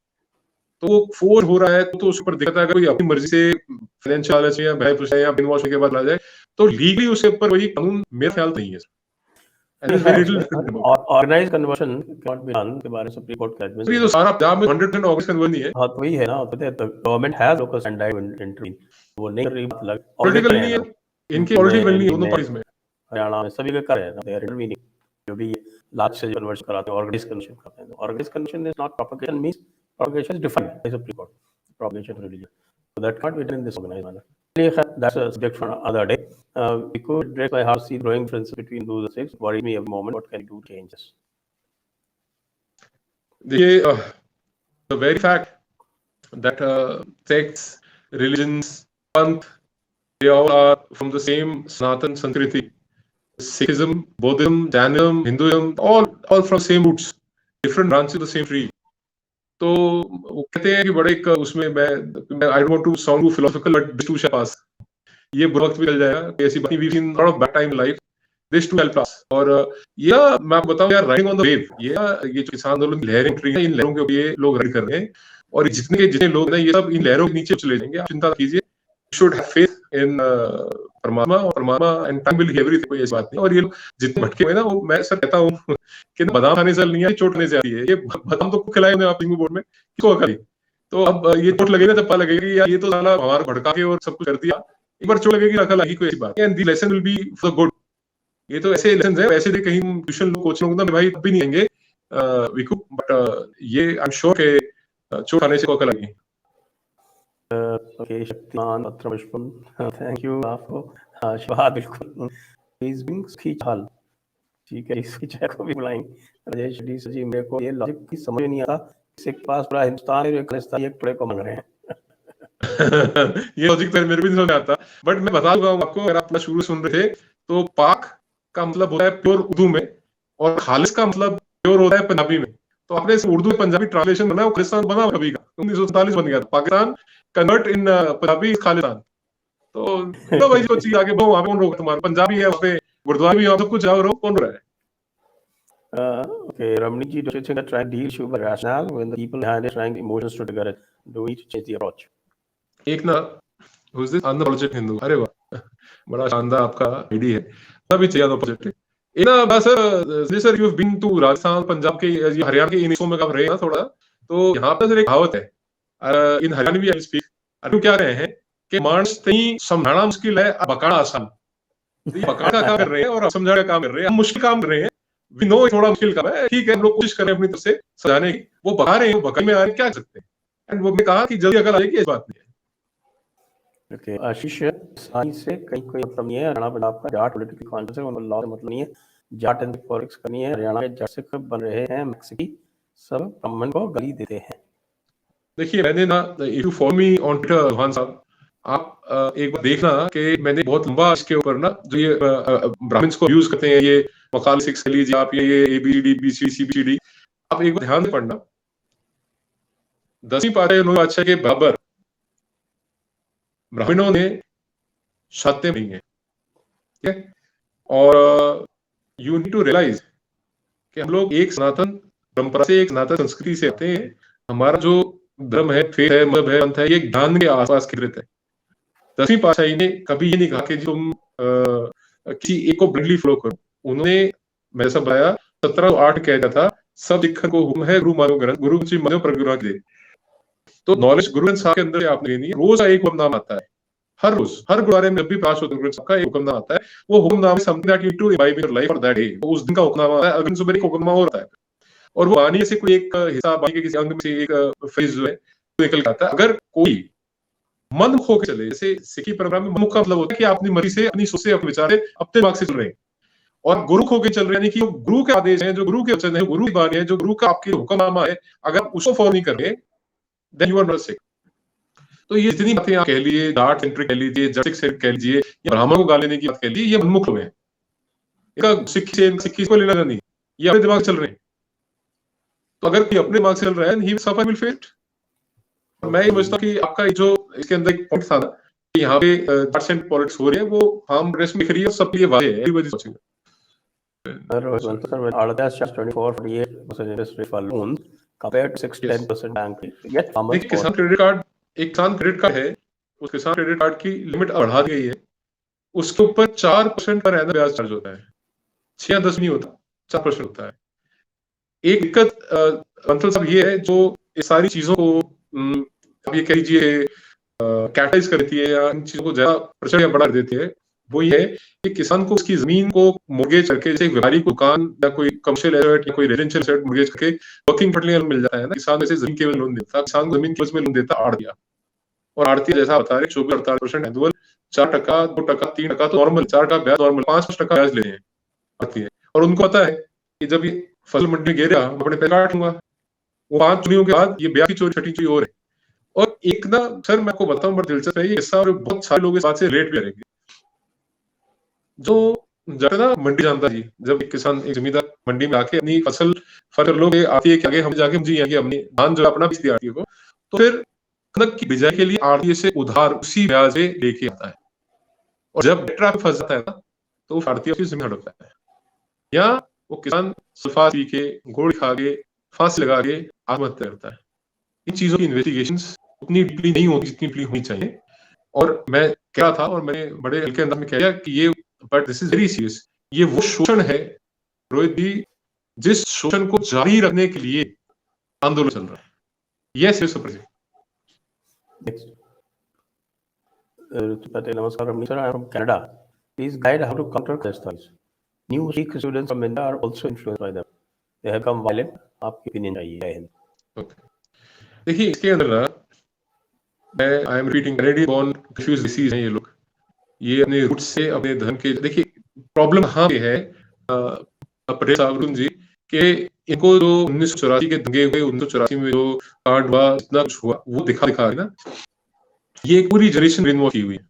तो वो फोर्स हो रहा है तो उस पर दिक्कत है। अगर कोई अपनी मर्जी से फाइनेंशियल लालच या भय पुष्ट या ब्रेन वॉश के बाद ला जाए तो लीगली उसके ऊपर वही कानून मेरा ख्याल नहीं है। Organise conversion cannot be done के बारे में सुप्रीम कोर्ट का जजमेंट। ये तो सारा पंजाब में 100% ऑर्गेनाइज कन्वर्शन नहीं है। हाँ तो वही है ना, तो government has local standard intervene, वो नहीं कर रही बात अलग। पॉलिटिकल नहीं है, इनकी पॉलिटिकल नहीं है दोनों पार्टीज में। हरियाणा में सभी का कर रहे हैं, दे आर इंटरवीनिंग, जो भी लास्ट से कन्वर्शन कराते हैं, ऑर्गेनाइज कन्वर्शन करते हैं। Organise conversion is not propagation, means propagation is defined by supreme court, propagation religion, so that can't be done in this organized manner. That's a subject for another day. We could break my heart, see growing differences between those six. Worry me every moment. What can you do to change this? देखिए, the very fact that sects, religions, panth, they all are from the same Sanatan Sanskriti. Sikhism, Buddhism, Jainism, Hinduism, all from same roots, different branches of the same tree. तो वो कहते हैं कि बड़े एक उसमें मैं I don't want to sound too philosophical but this too shall pass, ये बुरा वक्त भी चल जाएगा, ऐसी बातें we seen lot of bad time in life, this too shall pass. और ये मैं आपको बताऊं यार, राइडिंग ऑन द वेव, ये जो किसान आंदोलन की लहरें उठ रही हैं, इन लहरों के ऊपर ये लोग राइड कर रहे हैं, और जितने लोग हैं ये सब इन लहरों के नीचे चले जाएंगे, आप चिंता कीजिए। शुड हैव फेथ इन परमात्मा, और परमात्मा एंड टाइम विल एवरीथिंग, कोई ऐसी बात नहीं। और ये लोग जितने भटके हुए ना, वो मैं सर कहता हूँ कि बादाम खाने से नहीं आती, चोट खाने से आती है। ये बादाम तो खिलाए उन्हें आप बोर्ड में, किसको अकल? तो अब ये चोट लगेगी तब पता लगेगी यार ये तो साला हमारा भड़का के और सब कुछ कर दिया, एक बार चोट लगेगी अकल आएगी, कोई ऐसी बात। And the lesson will be for good. ये तो ऐसे लेसन है, वैसे कहीं ट्यूशन लोग कोच लोग ना भाई तब भी नहीं आएंगे विकू, बट ये आई एम श्योर के चोट खाने से अकल आएगी। ओके, शक्तिमान पत्रपुष्पम, थैंक यू आपको। शिवा बिल्कुल, प्लीज बिंग खींचाल, ठीक है, इसकी जय को भी बुलाएंगे। राजेश डी जी, मेरे को ये लॉजिक की समझ नहीं आता, किसी के पास पूरा हिंदुस्तान है, खालिस्तान एक टुकड़े को मांग रहे हैं। ये लॉजिक तो मेरे भी नहीं समझ आता, बट मैं बता दूंगा आपको, अगर आप शुरू सुन रहे थे तो पाक का मतलब होता है प्योर उर्दू में, और खालिस का मतलब प्योर होता है पंजाबी में। तो आपने इस उर्दू में पंजाबी ट्रांसलेशन बनाया, खालिस्तान बना कभी का 1947 बन गया था, पाकिस्तान कन्वर्ट इन पंजाबी खालिस्तान। तो भाई जो चीज आगे बढ़ो, वहां पे कौन रोका तुम्हारा? पंजाबी है, वहां पे गुरुद्वारा भी है, सब कुछ जाओ, रोक कौन रहा है? Okay, Ramani ji, do you think that trying to deal issue with rationale when the people behind it trying emotions to trigger it? Do we need to change the approach? एक ना who's this unapologetic हिंदू, अरे वाह, बड़ा शानदार आपका ID है, तभी चाहिए अनअपॉलोजेटिक। एक ना बस sir, you have been to Rajasthan, Punjab के, हरियाणा के इन हिस्सों में आप रहे ना थोड़ा, तो यहाँ पे सर एक कहावत है, इन हरियाणवी आई स्पीक, अरे क्या रहे हैं कि मानस नहीं समझाना मुश्किल है, बकाना आसान। बकाना का काम कर रहे हैं और समझाने का काम कर रहे हैं, हम मुश्किल काम कर रहे हैं, वी नो थोड़ा मुश्किल काम है, ठीक है, हम लोग कोशिश कर रहे हैं अपनी तरफ से समझाने की, वो बका रहे हैं, बकाई में आ रहे हैं, क्या कर सकते हैं? एंड वो कहा कि जल्दी अकल आएगी, इस बात नहीं है। ओके, आशीष, साई से कहीं कोई मतलब नहीं है, हरियाणा पंजाब का जाट पॉलिटिकल कॉन्टेक्स्ट है, उनको लॉ से मतलब नहीं है, जाट एंड पॉलिटिक्स करनी है। हरियाणा के जाट सिख बन रहे हैं मैक्सिकी, सब ब्राह्मण को गाली देते हैं। देखिए मैंने ना, if you follow me on Twitter Rohan साहब, आप एक बार देखना कि मैंने बहुत लंबा इसके ऊपर ना, जो ये ब्राह्मण्स को यूज करते हैं, ये मकाल सिक्स के लीजिए आप, ये ABCD BCD, आप एक बार ध्यान से पढ़ना, 10वीं पातशाही नौवीं पातशाही के बराबर ब्राह्मणों ने शातें नहीं है, ठीक है? और यू नीड टू रियलाइज कि हम लोग एक सनातन परंपरा से, एक सनातन संस्कृति से आते हैं। हमारा जो धर्म है, फेथ है, मजहब है, पंथ है, ये ज्ञान के आसपास केंद्रित है। 10वीं पातशाही ने कभी ये नहीं कहा कि तुम किसी एक को ब्लाइंडली फॉलो करो। उन्होंने मैंने सब बताया, 1708 कहता था, सब सिखन को हुक्म है, गुरु मानो ग्रंथ, गुरु जी मानो प्रगुरु दे। तो नॉलेज गुरु ग्रंथ साहब के अंदर आपने लेनी है। रोज एक हुक्मनामा आता है, हर रोज, हर गुरुद्वारे में जब भी प्रकाश होता है, गुरु ग्रंथ साहब का एक हुक्मनामा आता है। वो हुक्मनामा something that you need to imbibe in your life for that day. उस दिन का हुक्मनामा है, अगले सुबह एक हुक्मनामा होता है, और वो वाणी से कोई एक हिस्सा, वाणी के किसी अंग में से एक फ्रेज जो है निकल के आता है। अगर कोई मन खो के चले, जैसे सिखी परंपरा में मुख का मतलब होता है कि आप अपनी मर्जी से, अपनी सोच से, अपने विचार से, अपने दिमाग से चल रहे हैं, और गुरु खो के चल रहे हैं, यानी कि जो गुरु के आदेश हैं, जो गुरु के वचन है, गुरु की बानी है, जो गुरु का आपके हुक्मनामा है, अगर उसको फॉलो नहीं कर रहे, then you are not Sikh. तो ये जितनी बातें आप कह लीजिए, जाट सेंट्रिक कह लीजिए, जाट सेंट्रिक कह लीजिए, या ब्राह्मण को गाली देने की बात कह लीजिए, ये मनमुख लोग हैं। इनका सिक्की को लेना नहीं, ये अपने दिमाग चल रहे हैं। तो अगर कोई अपने दिमाग से चल रहा है, ही सफर विल फेल। मैं ये समझता हूँ कि आपका जो इसके अंदर एक पॉइंट था ना कि यहाँ पे जाट सेंट्रिक पॉलिटिक्स हो रही है, वो हम रेस्ट में करिए, सबके लिए वाजे है, everybody watching. Sir, with Arda's just 24-48% interest rate for loans compared to 6-10% bank rate. Yet farmers देखिए, किसान क्रेडिट कार्ड, एक किसान क्रेडिट कार्ड है, उस किसान क्रेडिट कार्ड की लिमिट बढ़ा दी गई है, उसके ऊपर 4% पर एनम ब्याज चार्ज होता है, 6 या 10 नहीं होता, 4% होता है। एक दिक्कत बंसल साहब ये है, जो इस सारी चीजों को अब ये कह लीजिए कैटलाइज करती है या इन चीजों को ज्यादा प्रचलित या बढ़ा देती है, वो ये है कि किसान को उसकी जमीन को मोर्गेज करके, जैसे एक व्यापारी को दुकान या कोई कमर्शियल एसेट या कोई रेजिडेंशियल एसेट मोर्गेज करके वर्किंग कैपिटल मिल जाता है ना, किसान में से जमीन के लोन देता, किसान को जमीन के में लोन देता आड़तिया, और आड़तिया जैसा बता रहे 24-48% एनुअल, 4%, 2%, 3% तो नॉर्मल, 4% ब्याज नॉर्मल, 5% ब्याज ले रहे हैं आड़तिया, और उनको पता है कि जब ये फसल मंडी में गिरेगा मैं अपने पैसे काट लूंगा। वो 5 चोरियों के बाद ये ब्याज की चोरी, छठी चोरी हो रही है। और एक ना सर मैं आपको बताऊं, बड़ा दिलचस्प है ये किस्सा, और बहुत सारे लोग इस बात से रिलेट भी करेंगे। जो जाता ना मंडी जानता जी, जब एक किसान, एक जमींदार मंडी में आके अपनी फसल लोग आती है कि आगे हम जाके मुझे आगे अपनी धान जो अपना बेचती आती है को, तो फिर कनक की बिजाई के लिए आड़तिये से उधार उसी ब्याज से लेके आता है, और जब ट्रैप फंस जाता है ना तो वो आड़तिया उसकी जमीन हड़पता है, या वो किसान सल्फा पी के, गोली खा के, फांसी लगा के आत्महत्या करता है। इन चीजों की इन्वेस्टिगेशंस उतनी डीपली नहीं होती जितनी डीपली होनी चाहिए। और मैं कह रहा था, और मैंने बड़े हल्के अंदाज में कहा कि ये, but this is very serious, ये वो शोषण है रोहित जी, जिस शोषण को जारी रखने के लिए आंदोलन चल रहा है। Yes yes sir. Next. Namaskar, sir. I am from Canada. Please guide how to counter caste studies. New Sikh students from India are also influenced by them. They have become violent. आपकी opinion चाहिए। जय हिंद। देखिए, इसके अंदर ना मैं I am reading Canadian born confuse disease हैं ये लोग, ये अपने रूट से, अपने धर्म के, देखिए प्रॉब्लम हाँ ये है पटेल साहब जी कि इनको जो 1984 के दंगे हुए, 1984 में जो कांड हुआ, इतना कुछ हुआ, वो दिखा है ना, ये एक पूरी जनरेशन ब्रेन वॉश की हुई है।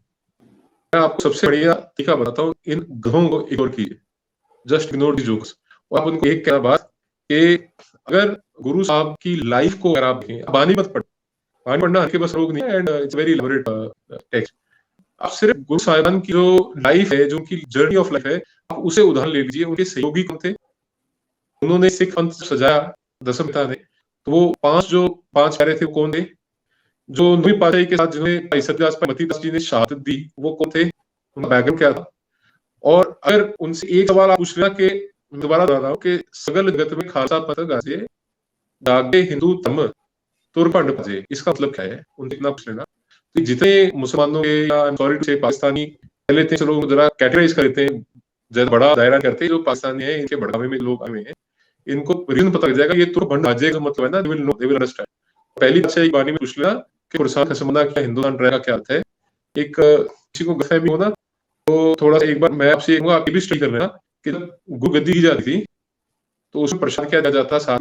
मैं आपको सबसे बढ़िया तरीका बताता हूँ, इन गधों को इग्नोर कीजिए, जस्ट इग्नोर दी जोक्स, और आप उनको एक कहना बात कि अगर गुरु साहब की लाइफ को अगर आप देखें, बानी मत पढ़ना आपके पास रोग नहीं है, and it's very elaborate text, आप सिर्फ गुरु साहिबान की जो लाइफ है, जो उनकी जर्नी ऑफ लाइफ है, आप उसे उदाहरण ले लीजिए। उनके सहयोगी कौन थे? उन्होंने सिख पंथ सजाया दसम पिता ने, तो वो 5 प्यारे थे, वो कौन थे? जो 9वीं पातशाही के साथ जिन्होंने भाई सत्यदास मती दास जी ने शहादत दी, वो कौन थे? उनका बैकग्राउंड क्या था? और अगर उनसे एक सवाल आप पूछ लेना कि, दोबारा बता रहा हूँ कि सगल जगत में खालसा पंथ गाजे, जागे हिंदू धर्म तुर पंड भजे, इसका मतलब क्या है? उनसे इतना पूछ लेना। तो जितने मुसलमानों के, या आई एम सॉरी टू से पाकिस्तानी कह लेते हैं, चलो जरा कैटेगराइज कर लेते हैं, ज्यादा बड़ा दायरा करते हैं, जो पाकिस्तानी है, इनके भड़कावे में लोग आए हुए हैं, इनको रीजन पता लग जाएगा, ये तुर भंड भाजे का मतलब है ना, they will know, they will understand. पहली बात है, बानी में पूछ लेना कि कुरान खसमना क्या, हिंदुस्तान का क्या अर्थ है। एक किसी को गलतफहमी हो ना, तो थोड़ा सा एक बार मैं आपसे आप भी स्टडी कर लेना कि जब गुरु गद्दी की जाती थी तो उसमें प्रसाद किया जाता था, साथ